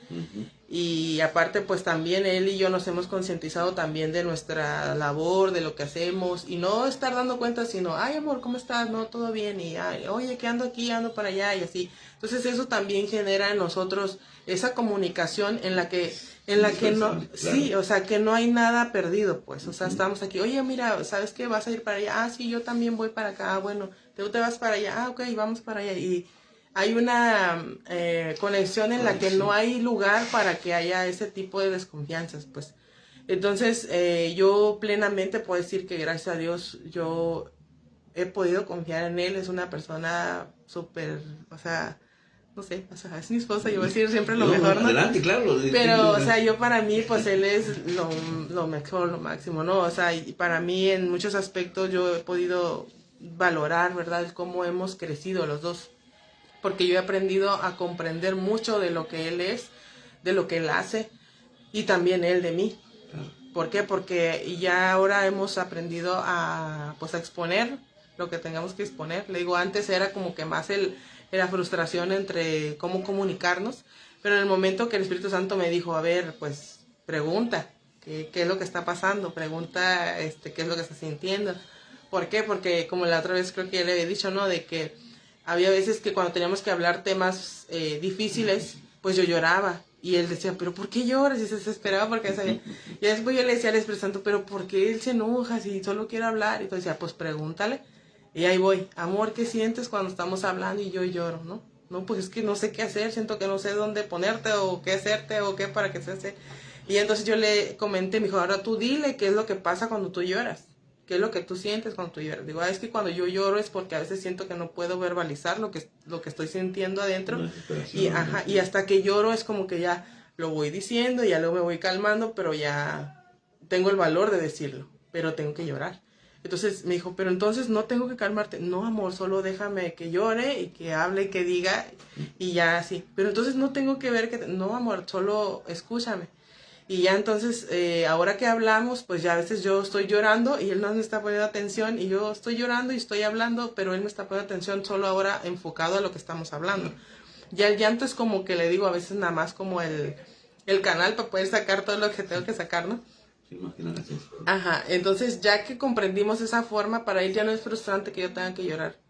Y aparte, pues también él y yo nos hemos concientizado también de nuestra labor, de lo que hacemos, y no estar dando cuenta, sino, ay amor, ¿cómo estás? No, todo bien, y ay, oye, que ando aquí, ando para allá, y así. Entonces eso también genera en nosotros esa comunicación en la que no, claro. sí, o sea, que no hay nada perdido, pues, o sea, estamos aquí, oye, mira, ¿sabes qué? ¿Vas a ir para allá? Ah, sí, yo también voy para acá, ah, bueno, tú te vas para allá, ah, ok, vamos para allá, y hay una conexión en la que no hay lugar para que haya ese tipo de desconfianzas, pues. Entonces, yo plenamente puedo decir que gracias a Dios yo he podido confiar en él, es una persona súper, o sea, no sé, o sea, es mi esposa, yo voy a decir siempre lo mejor, ¿no? Adelante, claro. Pero, o sea, yo para mí, pues él es lo mejor, lo máximo, ¿no? O sea, y para mí en muchos aspectos yo he podido valorar, ¿verdad?, cómo hemos crecido los dos. Porque yo he aprendido a comprender mucho de lo que él es, de lo que él hace, y también él de mí. Claro. ¿Por qué? Porque ya ahora hemos aprendido a, pues, a exponer lo que tengamos que exponer. Le digo, antes era como que más la frustración entre cómo comunicarnos, pero en el momento que el Espíritu Santo me dijo, a ver, pues pregunta, ¿qué es lo que está pasando? Pregunta, ¿qué es lo que está sintiendo? ¿Por qué? Porque como la otra vez creo que ya le había dicho, ¿no? De que había veces que cuando teníamos que hablar temas difíciles, pues yo lloraba. Y él decía, ¿pero por qué lloras? Y se desesperaba porque sabía. Y después yo le decía al Espíritu Santo, ¿pero por qué él se enoja si solo quiere hablar? Y entonces decía, pues pregúntale. Y ahí voy, amor, ¿qué sientes cuando estamos hablando? Y yo lloro, ¿no? No, pues es que no sé qué hacer, siento que no sé dónde ponerte o qué hacerte o qué para que se hace. Y entonces yo le comenté, me dijo, ahora tú dile qué es lo que pasa cuando tú lloras. ¿Qué es lo que tú sientes cuando tú lloras? Digo, es que cuando yo lloro es porque a veces siento que no puedo verbalizar lo que estoy sintiendo adentro. Y hasta que lloro es como que ya lo voy diciendo, ya luego me voy calmando, pero ya tengo el valor de decirlo, pero tengo que llorar. Entonces me dijo, pero entonces no tengo que calmarte. No, amor, solo déjame que llore y que hable y que diga y ya así. Pero entonces no tengo que ver que... No, amor, solo escúchame. Y ya entonces, ahora que hablamos, pues ya a veces yo estoy llorando y él no me está poniendo atención y yo estoy llorando y estoy hablando, pero él me está poniendo atención solo ahora enfocado a lo que estamos hablando. Ya el llanto es como que le digo a veces nada más como el canal para poder sacar todo lo que tengo que sacar, ¿no? Sí, imagínate eso. Ajá, entonces ya que comprendimos esa forma, para él ya no es frustrante que yo tenga que llorar.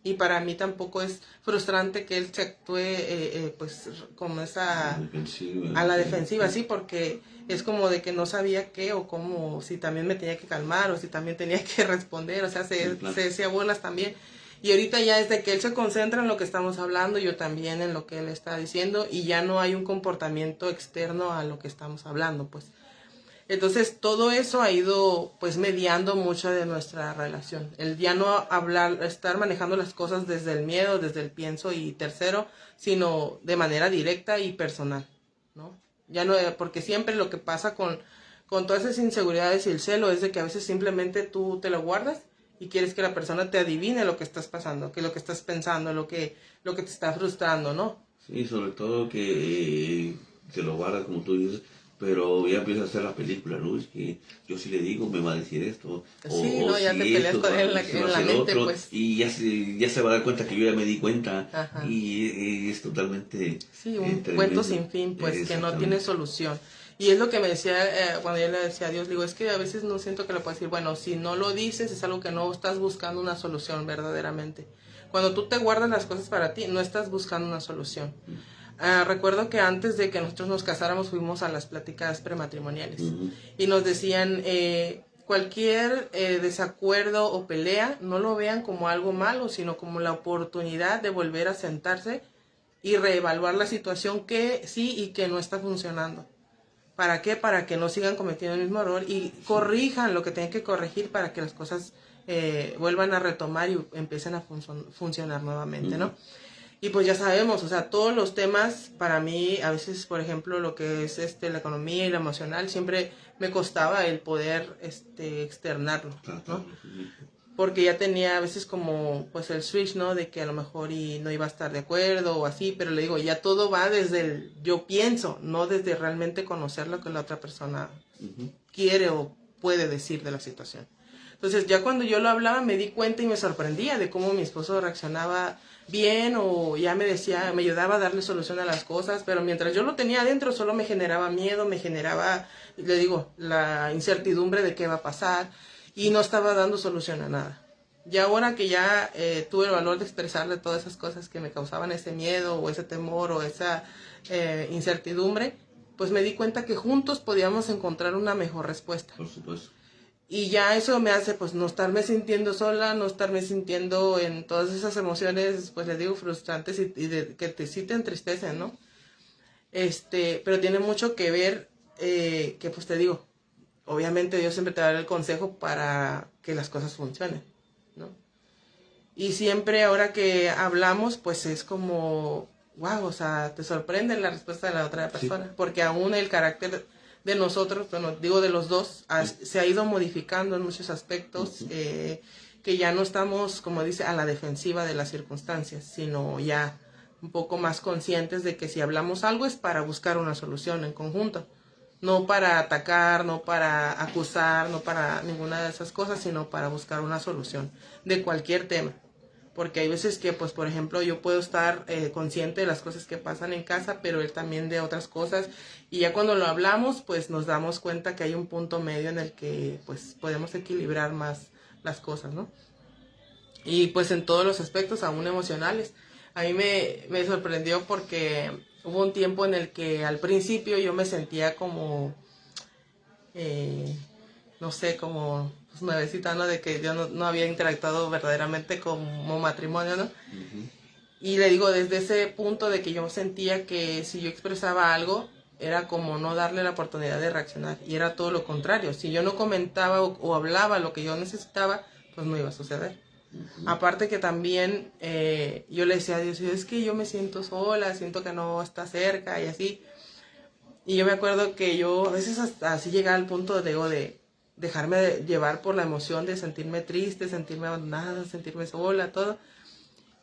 Y para mí tampoco es frustrante que él se actúe pues como esa a la defensiva, sí, porque es como de que no sabía qué o cómo, si también me tenía que calmar o si también tenía que responder, o sea, se decía bolas también. Y ahorita ya es de que él se concentra en lo que estamos hablando, yo también en lo que él está diciendo, y ya no hay un comportamiento externo a lo que estamos hablando, pues. Entonces todo eso ha ido pues mediando mucho de nuestra relación. El ya no hablar, estar manejando las cosas desde el miedo, desde el pienso y tercero, sino de manera directa y personal, ¿no? Ya no, porque siempre lo que pasa con todas esas inseguridades y el celo es de que a veces simplemente tú te lo guardas y quieres que la persona te adivine lo que estás pasando, que lo que estás pensando, lo que te está frustrando, ¿no? Sí, sobre todo que se lo guarda como tú dices, pero ya empieza a hacer la película, ¿no? Es que yo sí le digo, me va a decir esto. Sí, no, ya si te peleas esto, con él en la mente, otro, pues. Y ya se va a dar cuenta que yo ya me di cuenta. Ajá. Y es totalmente... Sí, un tremendo. cuento sin fin, pues, que no tiene solución. Y es lo que me decía cuando yo le decía a Dios, digo, es que a veces no siento que lo pueda decir, bueno, si no lo dices es algo que no estás buscando una solución verdaderamente. Cuando tú te guardas las cosas para ti, no estás buscando una solución. Recuerdo que antes de que nosotros nos casáramos fuimos a las pláticas prematrimoniales y nos decían, cualquier desacuerdo o pelea, no lo vean como algo malo, sino como la oportunidad de volver a sentarse y reevaluar la situación que sí y que no está funcionando. ¿Para qué? Para que no sigan cometiendo el mismo error y corrijan lo que tienen que corregir para que las cosas vuelvan a retomar y empiecen a funcionar nuevamente, ¿no? Y pues ya sabemos, o sea, todos los temas para mí, a veces, por ejemplo, lo que es la economía y lo emocional, siempre me costaba el poder externarlo, ¿no? Porque ya tenía a veces como pues el switch, ¿no? De que a lo mejor y no iba a estar de acuerdo o así, pero le digo, ya todo va desde el yo pienso, no desde realmente conocer lo que la otra persona quiere o puede decir de la situación. Entonces ya cuando yo lo hablaba me di cuenta y me sorprendía de cómo mi esposo reaccionaba bien, o ya me decía, me ayudaba a darle solución a las cosas, pero mientras yo lo tenía adentro solo me generaba miedo, me generaba, le digo, la incertidumbre de qué va a pasar, y no estaba dando solución a nada. Y ahora que ya tuve el valor de expresarle todas esas cosas que me causaban ese miedo o ese temor o esa incertidumbre, pues me di cuenta que juntos podíamos encontrar una mejor respuesta. Por supuesto. Y ya eso me hace pues no estarme sintiendo sola, no estarme sintiendo en todas esas emociones, pues les digo, frustrantes que sí te entristecen, ¿no? Pero tiene mucho que ver que pues te digo, obviamente Dios siempre te va a dar el consejo para que las cosas funcionen, ¿no? Y siempre ahora que hablamos, pues es como, wow, o sea, te sorprende la respuesta de la otra persona, sí. Porque aún el carácter de nosotros, bueno, digo de los dos, se ha ido modificando en muchos aspectos, que ya no estamos, como dice, a la defensiva de las circunstancias, sino ya un poco más conscientes de que si hablamos algo es para buscar una solución en conjunto, no para atacar, no para acusar, no para ninguna de esas cosas, sino para buscar una solución de cualquier tema. Porque hay veces que, pues, por ejemplo, yo puedo estar consciente de las cosas que pasan en casa, pero él también de otras cosas. Y ya cuando lo hablamos, pues, nos damos cuenta que hay un punto medio en el que, pues, podemos equilibrar más las cosas, ¿no? Y, pues, en todos los aspectos, aún emocionales. A mí me sorprendió porque hubo un tiempo en el que al principio yo me sentía como, no sé, como... pues nuevecita, ¿no? De que yo no había interactuado verdaderamente como matrimonio, ¿no? Uh-huh. Y le digo, desde ese punto de que yo sentía que si yo expresaba algo, era como no darle la oportunidad de reaccionar. Y era todo lo contrario. Si yo no comentaba o hablaba lo que yo necesitaba, pues no iba a suceder. Uh-huh. Aparte que también yo le decía a Dios, es que yo me siento sola, siento que no está cerca y así. Y yo me acuerdo que yo a veces hasta así llegaba al punto de dejarme llevar por la emoción de sentirme triste, sentirme abandonada, sentirme sola, todo.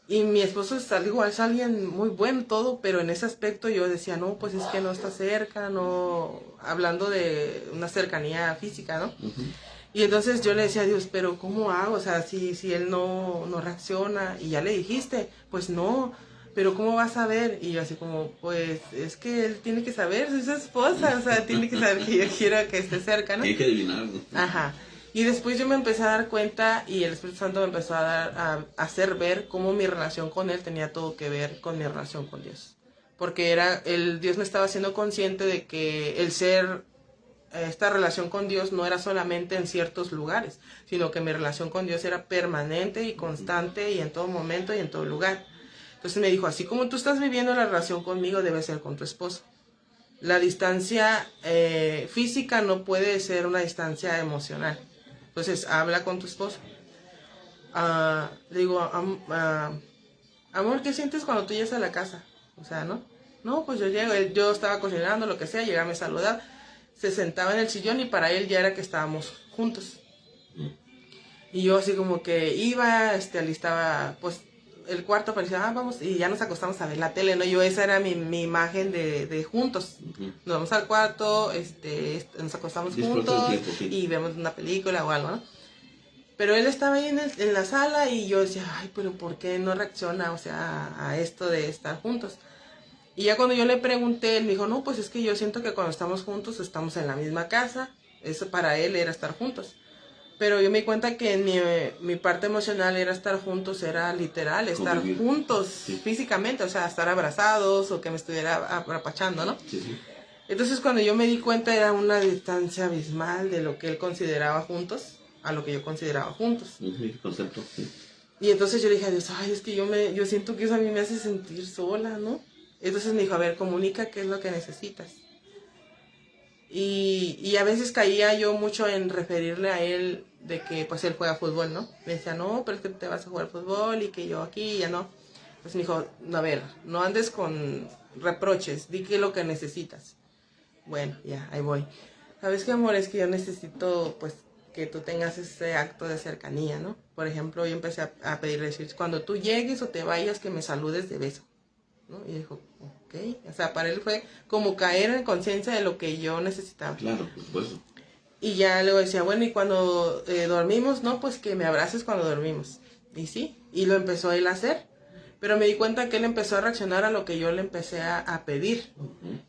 Y mi esposo es alguien muy bueno, todo, pero en ese aspecto yo decía, no, pues es que no está cerca, no, hablando de una cercanía física, ¿no? Uh-huh. Y entonces yo le decía a Dios, pero ¿cómo hago? O sea, si él no reacciona, y ya le dijiste, pues no, pero ¿cómo vas a ver? Y yo así como, pues, es que él tiene que saber, soy su esposa, o sea, tiene que saber que yo quiero que esté cerca, ¿no? Hay que adivinarlo. Ajá. Y después yo me empecé a dar cuenta y el Espíritu Santo me empezó a hacer ver cómo mi relación con él tenía todo que ver con mi relación con Dios. Porque Dios me estaba haciendo consciente de que esta relación con Dios no era solamente en ciertos lugares, sino que mi relación con Dios era permanente y constante y en todo momento y en todo lugar. Entonces me dijo, así como tú estás viviendo la relación conmigo, debe ser con tu esposo. La distancia física no puede ser una distancia emocional. Entonces, habla con tu esposo. Le digo, amor, ¿qué sientes cuando tú llegas a la casa? O sea, ¿no? No, pues yo llego, yo estaba cocinando, lo que sea, llegaba a saludar, se sentaba en el sillón y para él ya era que estábamos juntos. Y yo así como que iba, alistaba, pues, el cuarto, parecía, vamos, y ya nos acostamos a ver la tele, ¿no? Esa era mi imagen de juntos. Uh-huh. Nos vamos al cuarto, nos acostamos juntos tiempo, sí. Y vemos una película o algo, ¿no? Pero él estaba ahí en la sala y yo decía, ay, pero ¿por qué no reacciona, o sea, a esto de estar juntos? Y ya cuando yo le pregunté, él me dijo, no, pues es que yo siento que cuando estamos juntos estamos en la misma casa. Eso para él era estar juntos. Pero yo me di cuenta que mi parte emocional era estar juntos, era literal, estar juntos, sí. Físicamente, o sea, estar abrazados o que me estuviera apapachando, ¿no? Sí, sí. Entonces cuando yo me di cuenta era una distancia abismal de lo que él consideraba juntos a lo que yo consideraba juntos. Sí, concepto, sí. Y entonces yo le dije a Dios, ay, es que yo siento que eso a mí me hace sentir sola, ¿no? Entonces me dijo, a ver, comunica qué es lo que necesitas. Y a veces caía yo mucho en referirle a él de que pues él juega fútbol, ¿no? Me decía, no, pero es que te vas a jugar fútbol y que yo aquí ya no. Pues me dijo, a ver, no andes con reproches, di qué es lo que necesitas. Bueno, ya, ahí voy. ¿Sabes qué, amor? Es que yo necesito pues que tú tengas ese acto de cercanía, ¿no? Por ejemplo, yo empecé a pedirle, decir, cuando tú llegues o te vayas, que me saludes de beso, ¿no? Y dijo, ok. O sea, para él fue como caer en conciencia de lo que yo necesitaba. Claro, por supuesto. Y ya luego decía, bueno, y cuando dormimos, no, pues que me abraces cuando dormimos. Y sí, y lo empezó él a hacer. Pero me di cuenta que él empezó a reaccionar a lo que yo le empecé a pedir.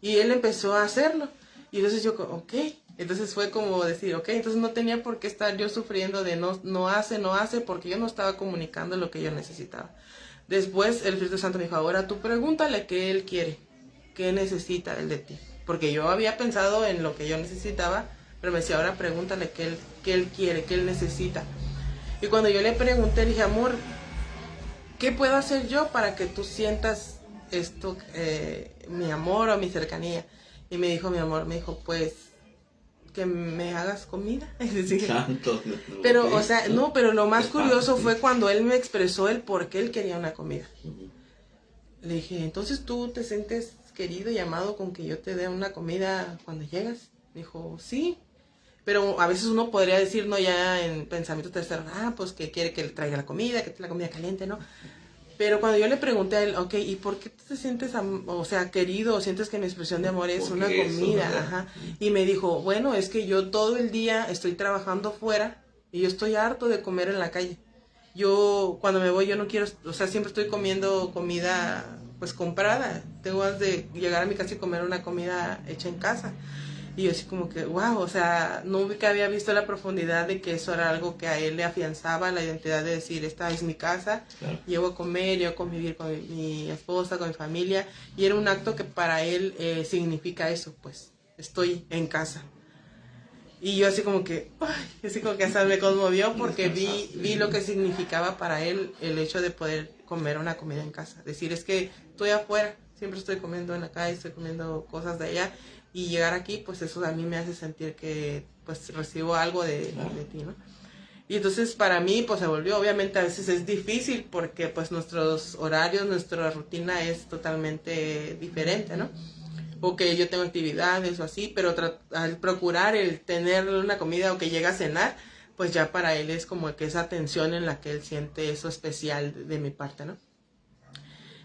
Y él empezó a hacerlo. Y entonces yo, ok. Entonces fue como decir, ok, entonces no tenía por qué estar yo sufriendo de no hace, porque yo no estaba comunicando lo que yo necesitaba. Después el Espíritu Santo me dijo, ahora tú pregúntale qué él quiere, qué necesita él de ti. Porque yo había pensado en lo que yo necesitaba, pero me decía, ahora pregúntale qué él quiere, qué él necesita. Y cuando yo le pregunté, le dije, amor, ¿qué puedo hacer yo para que tú sientas esto, mi amor o mi cercanía? Y me dijo, mi amor, me dijo, pues, que me hagas comida. Santo. Pero, Okay. o sea, no, pero lo más curioso fue cuando él me expresó el por qué él quería una comida. Le dije, entonces tú te sientes querido y amado con que yo te dé una comida cuando llegas. Me dijo, sí. Pero a veces uno podría decir, no, ya en pensamiento tercero, pues que quiere que le traiga la comida, que te la comida caliente, ¿no? Pero cuando yo le pregunté a él, ok, ¿y por qué te sientes, o sea, querido, o sientes que mi expresión de amor es una comida? Eso, ajá. Y me dijo, bueno, es que yo todo el día estoy trabajando fuera y yo estoy harto de comer en la calle. Yo, cuando me voy, yo no quiero, o sea, siempre estoy comiendo comida, pues, comprada. Tengo ganas de llegar a mi casa y comer una comida hecha en casa. Y yo así como que, wow, o sea, nunca había visto la profundidad de que eso era algo que a él le afianzaba la identidad de decir, esta es mi casa, claro. Llego a comer, llego a convivir con mi esposa, con mi familia, y era un acto que para él significa eso, pues, estoy en casa. Y yo así como que, así como que hasta me conmovió porque vi lo que significaba para él el hecho de poder comer una comida en casa. Decir, es que estoy afuera, siempre estoy comiendo en la calle, estoy comiendo cosas de allá, y llegar aquí, pues eso a mí me hace sentir que pues recibo algo de ti, ¿no? Y entonces para mí pues se volvió, obviamente a veces es difícil porque pues nuestros horarios, nuestra rutina es totalmente diferente, ¿no? O que yo tengo actividades o así, pero al procurar el tener una comida o que llega a cenar, pues ya para él es como que esa atención en la que él siente eso especial de mi parte, ¿no?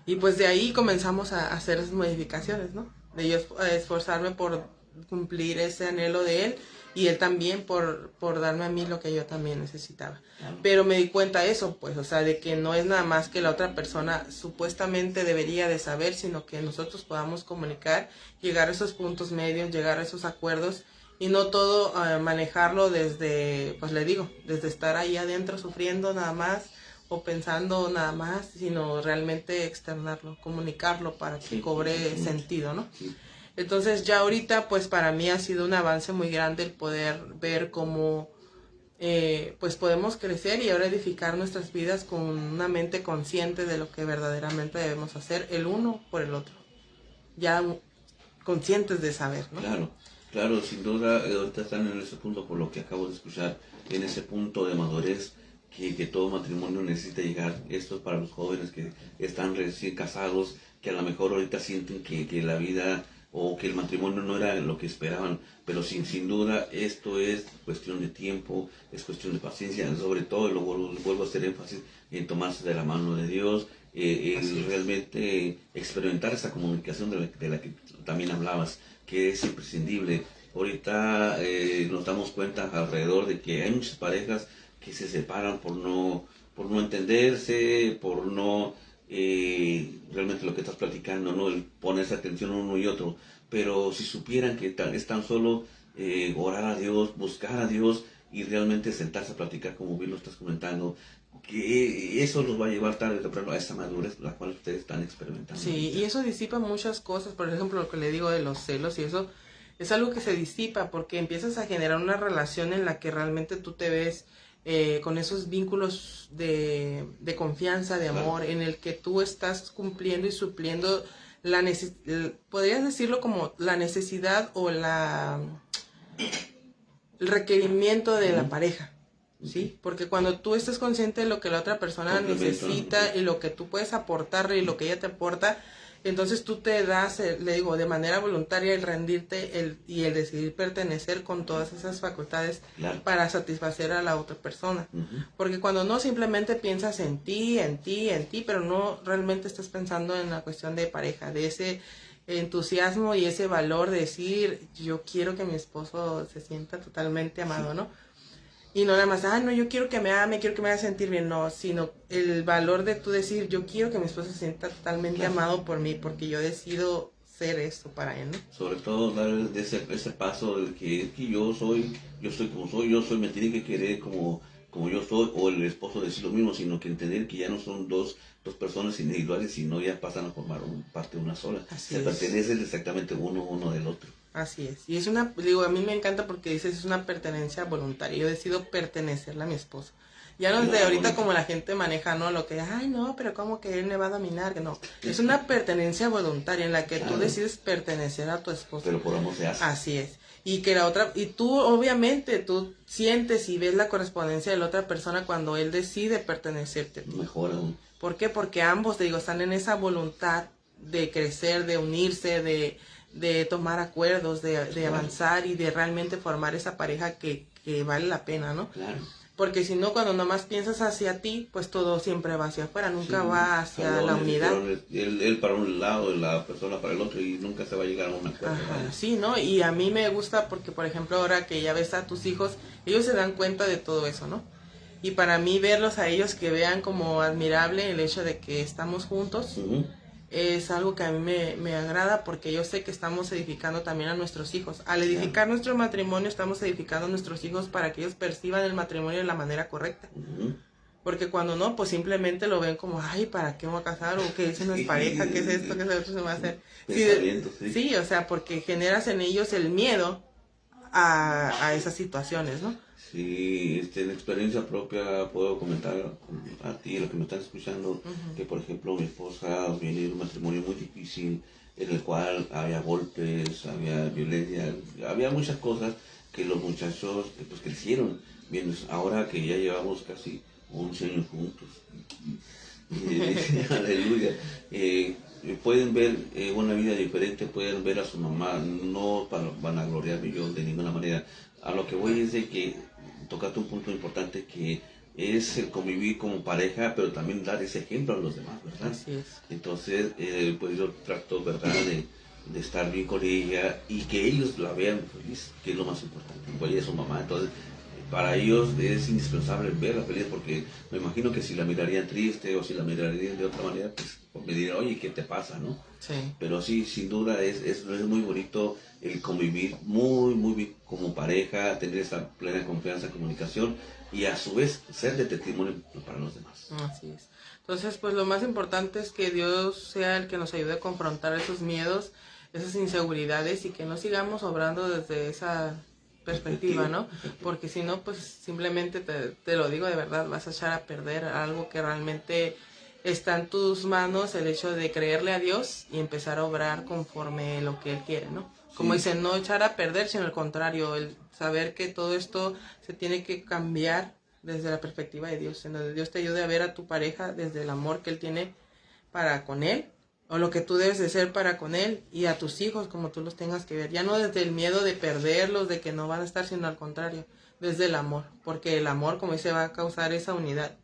Y pues de ahí comenzamos a hacer esas modificaciones, ¿no? De yo esforzarme por cumplir ese anhelo de él y él también por darme a mí lo que yo también necesitaba. Pero me di cuenta de eso, pues, o sea, de que no es nada más que la otra persona supuestamente debería de saber, sino que nosotros podamos comunicar, llegar a esos puntos medios, llegar a esos acuerdos y no todo manejarlo desde, pues le digo, desde estar ahí adentro sufriendo nada más o pensando nada más, sino realmente externarlo, comunicarlo para que cobre sentido, ¿no? Entonces ya ahorita pues para mí ha sido un avance muy grande el poder ver cómo pues podemos crecer y ahora edificar nuestras vidas con una mente consciente de lo que verdaderamente debemos hacer el uno por el otro, ya conscientes de saber, ¿no? Claro, sin duda ahorita están en ese punto por lo que acabo de escuchar, en ese punto de madurez que todo matrimonio necesita llegar. Esto es para los jóvenes que están recién casados, que a lo mejor ahorita sienten que la vida o que el matrimonio no era lo que esperaban, pero sin duda esto es cuestión de tiempo, es cuestión de paciencia, sobre todo lo vuelvo a hacer énfasis en tomarse de la mano de Dios, realmente experimentar esa comunicación de la que también hablabas, que es imprescindible. Ahorita nos damos cuenta alrededor de que hay muchas parejas que se separan por no entenderse, por no realmente lo que estás platicando, ¿no? El ponerse atención uno y otro. Pero si supieran que es tan solo orar a Dios, buscar a Dios y realmente sentarse a platicar, como bien lo estás comentando, que eso los va a llevar tarde o temprano a esa madurez la cual ustedes están experimentando. Sí, ahorita. Y eso disipa muchas cosas. Por ejemplo, lo que le digo de los celos y eso es algo que se disipa porque empiezas a generar una relación en la que realmente tú te ves con esos vínculos de confianza, de amor, en el que tú estás cumpliendo y supliendo podrías decirlo como la necesidad o el requerimiento de la pareja, ¿sí? Porque cuando tú estás consciente de lo que la otra persona necesita y lo que tú puedes aportarle y lo que ella te aporta, entonces tú te das, le digo, de manera voluntaria el rendirte y el decidir pertenecer con todas esas facultades para satisfacer a la otra persona. Porque cuando no simplemente piensas en ti, pero no realmente estás pensando en la cuestión de pareja, de ese entusiasmo y ese valor de decir, yo quiero que mi esposo se sienta totalmente amado, ¿no? Y no nada más, no, yo quiero que me ame, quiero que me haga sentir bien, no, sino el valor de tú decir, yo quiero que mi esposo se sienta totalmente amado por mí, porque yo decido ser esto para él, ¿no? Sobre todo dar ese paso del que yo soy como soy, me tiene que querer como yo soy, o el esposo decir lo mismo, sino que entender que ya no son dos personas individuales, sino ya pasan a formar parte de una sola. Así se es. pertenecen exactamente uno del otro. Así es. Y es una, digo, a mí me encanta porque dices, es una pertenencia voluntaria. Yo decido pertenecerle a mi esposo. Ya no es de ahorita como la gente maneja, ¿no? Lo que, ay, no, pero como que él me va a dominar, que no. Es una pertenencia voluntaria en la que tú decides pertenecer a tu esposo. Pero por amor se hace. Así es. Y que la otra, y tú, obviamente, tú sientes y ves la correspondencia de la otra persona cuando él decide pertenecerte a ti. Mejor aún. ¿Por qué? Porque ambos, te digo, están en esa voluntad de crecer, de unirse, de tomar acuerdos, de avanzar y de realmente formar esa pareja que vale la pena, ¿no? Claro. Porque si no, cuando nomás piensas hacia ti, pues todo siempre va hacia afuera, nunca va hacia la unidad. Él para un lado y la persona para el otro y nunca se va a llegar a un acuerdo. Sí, ¿no? Y a mí me gusta porque, por ejemplo, ahora que ya ves a tus hijos, ellos se dan cuenta de todo eso, ¿no? Y para mí verlos a ellos que vean como admirable el hecho de que estamos juntos, es algo que a mí me agrada porque yo sé que estamos edificando también a nuestros hijos. Al edificar nuestro matrimonio estamos edificando a nuestros hijos para que ellos perciban el matrimonio de la manera correcta. Porque cuando no, pues simplemente lo ven como, ay, ¿para qué me voy a casar? O que eso no es pareja, ¿qué es esto? ¿Qué es otro se va a hacer? Sí, o sea, porque generas en ellos el miedo a esas situaciones, ¿no? Sí, en experiencia propia puedo comentar a ti, lo que me están escuchando, que por ejemplo mi esposa viene de un matrimonio muy difícil, en el cual había golpes, había violencia, había muchas cosas que los muchachos pues crecieron. Bien, ahora que ya llevamos casi 11 años juntos, aleluya, pueden ver una vida diferente, pueden ver a su mamá, no para vanagloriarme yo de ninguna manera. A lo que voy es de que tocaste un punto importante que es el convivir como pareja, pero también dar ese ejemplo a los demás, ¿verdad? Así es. Entonces, pues yo trato, ¿verdad?, de estar bien con ella y que ellos la vean feliz, que es lo más importante. Pues ella es su mamá, entonces para ellos es indispensable verla feliz, porque me imagino que si la mirarían triste o si la mirarían de otra manera, pues me dirían, oye, ¿qué te pasa, no? Sí. Pero sí, sin duda es muy bonito el convivir muy bien como pareja, tener esa plena confianza, comunicación y a su vez ser de testimonio para los demás. Así es. Entonces, pues lo más importante es que Dios sea el que nos ayude a confrontar esos miedos, esas inseguridades y que no sigamos obrando desde esa perspectiva, ¿no? Porque si no, pues simplemente te lo digo de verdad, vas a echar a perder algo que realmente está en tus manos, el hecho de creerle a Dios y empezar a obrar conforme lo que Él quiere, ¿no? Como dicen, no echar a perder, sino al contrario, el saber que todo esto se tiene que cambiar desde la perspectiva de Dios, en donde Dios te ayude a ver a tu pareja desde el amor que Él tiene para con Él, o lo que tú debes de ser para con Él, y a tus hijos como tú los tengas que ver, ya no desde el miedo de perderlos, de que no van a estar, sino al contrario, desde el amor, porque el amor, como dice, va a causar esa unidad.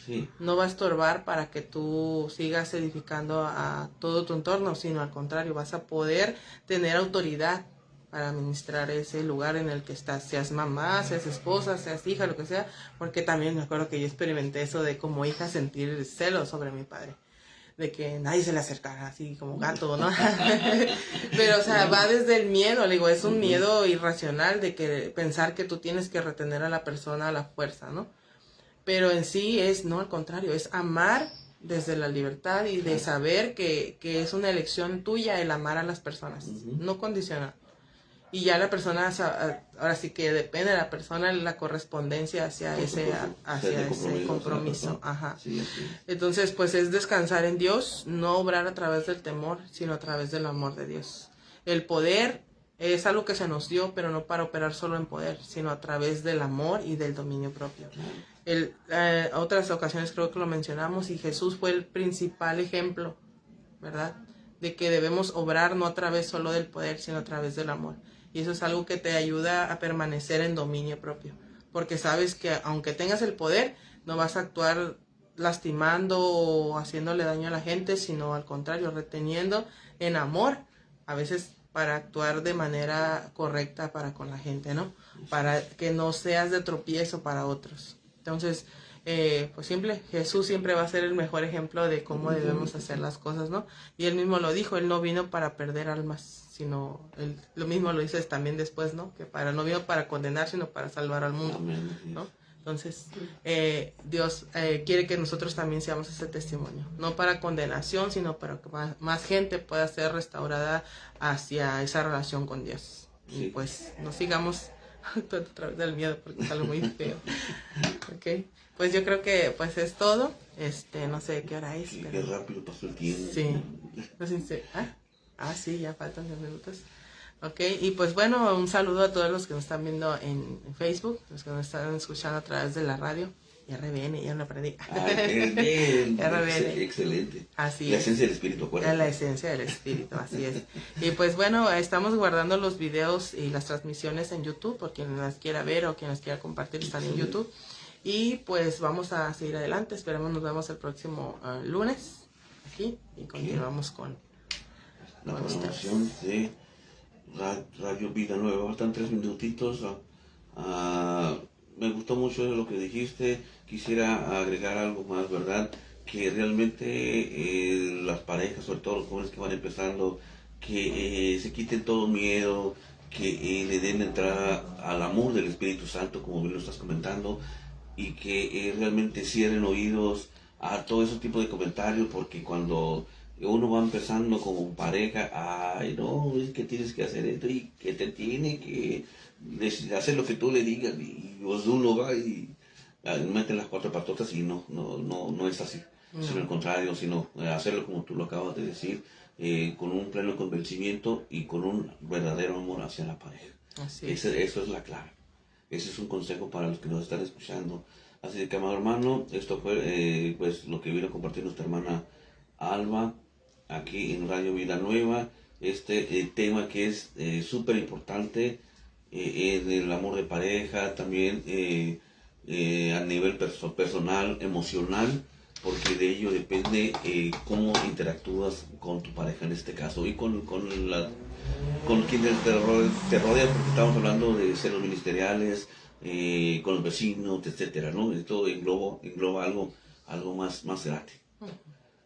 Sí. No va a estorbar para que tú sigas edificando a todo tu entorno, sino al contrario, vas a poder tener autoridad para administrar ese lugar en el que estás, seas mamá, seas esposa, seas hija, lo que sea, porque también me acuerdo que yo experimenté eso de como hija sentir celos sobre mi padre, de que nadie se le acercara así como gato, ¿no? Pero, o sea, va desde el miedo, le digo, es un miedo irracional de que pensar que tú tienes que retener a la persona a la fuerza, ¿no? Pero en sí es, no, al contrario, es amar desde la libertad y de saber que es una elección tuya el amar a las personas, no condicional. Y ya la persona, ahora sí que depende de la persona la correspondencia hacia ese compromiso. Ajá. Sí, entonces, pues es descansar en Dios, no obrar a través del temor, sino a través del amor de Dios. El poder es algo que se nos dio, pero no para operar solo en poder, sino a través del amor y del dominio propio. Otras ocasiones creo que lo mencionamos y Jesús fue el principal ejemplo, ¿verdad? De que debemos obrar no a través solo del poder, sino a través del amor. Y eso es algo que te ayuda a permanecer en dominio propio. Porque sabes que aunque tengas el poder, no vas a actuar lastimando o haciéndole daño a la gente, sino al contrario, reteniendo en amor a veces para actuar de manera correcta para con la gente, ¿no? Para que no seas de tropiezo para otros. Entonces, pues Jesús siempre va a ser el mejor ejemplo de cómo debemos hacer las cosas, ¿no? Y él mismo lo dijo, él no vino para perder almas, sino él lo mismo lo dices también después, ¿no? Que no vino para condenar, sino para salvar al mundo, ¿no? Entonces, Dios quiere que nosotros también seamos ese testimonio, no para condenación, sino para que más gente pueda ser restaurada hacia esa relación con Dios. Y pues no sigamos a través del miedo, porque es algo muy feo. Ok, pues yo creo que pues es todo. No sé qué hora es. Sí, pero... qué rápido pasó el tiempo. Sí. No sé si... sí, ya faltan 10 minutos. Ok, y pues bueno, un saludo a todos los que nos están viendo en Facebook, los que nos están escuchando a través de la radio. RBN, ya lo aprendí. Bien, RBN. Excelente. Así la es. esencia del espíritu, acuérdate. La esencia del espíritu, así es. Y pues bueno, estamos guardando los videos y las transmisiones en YouTube, por quien las quiera ver o quien las quiera compartir, están en YouTube. Y pues vamos a seguir adelante, esperemos nos vemos el próximo lunes aquí y continuamos con la ustedes. programación de Radio Vida Nueva. Faltan 3 minutitos. Me gustó mucho lo que dijiste. Quisiera agregar algo más, ¿verdad? Que realmente las parejas, sobre todo los jóvenes que van empezando, que se quiten todo miedo, que le den entrada al amor del Espíritu Santo, como bien lo estás comentando, y que realmente cierren oídos a todo ese tipo de comentarios, porque cuando uno va empezando como pareja, ay no, es que tienes que hacer esto y que te tiene que hacer lo que tú le digas, y pues uno va y mete las 4 patotas y no es así, sino al contrario, sino hacerlo como tú lo acabas de decir, con un pleno convencimiento y con un verdadero amor hacia la pareja. Eso es la clave. Ese es un consejo para los que nos están escuchando. Así que, amado hermano, esto fue pues lo que vino a compartir nuestra hermana Alba aquí en Radio Vida Nueva. Tema que es súper importante, el amor de pareja, también a nivel personal, emocional, porque de ello depende cómo interactúas con tu pareja en este caso y con quienes te rodean, porque estamos hablando de celos ministeriales, con los vecinos, etcétera, ¿no? Esto engloba algo más grande.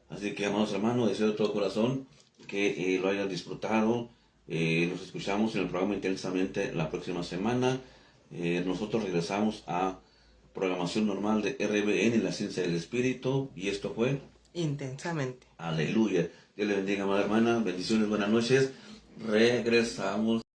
Así que, amados hermanos, deseo de todo corazón que lo hayan disfrutado. Nos escuchamos en el programa Intensamente la próxima semana. Nosotros regresamos a programación normal de RBN, la ciencia del espíritu, y esto fue Intensamente. Aleluya. Dios le bendiga, amada hermana. Bendiciones, buenas noches. Regresamos.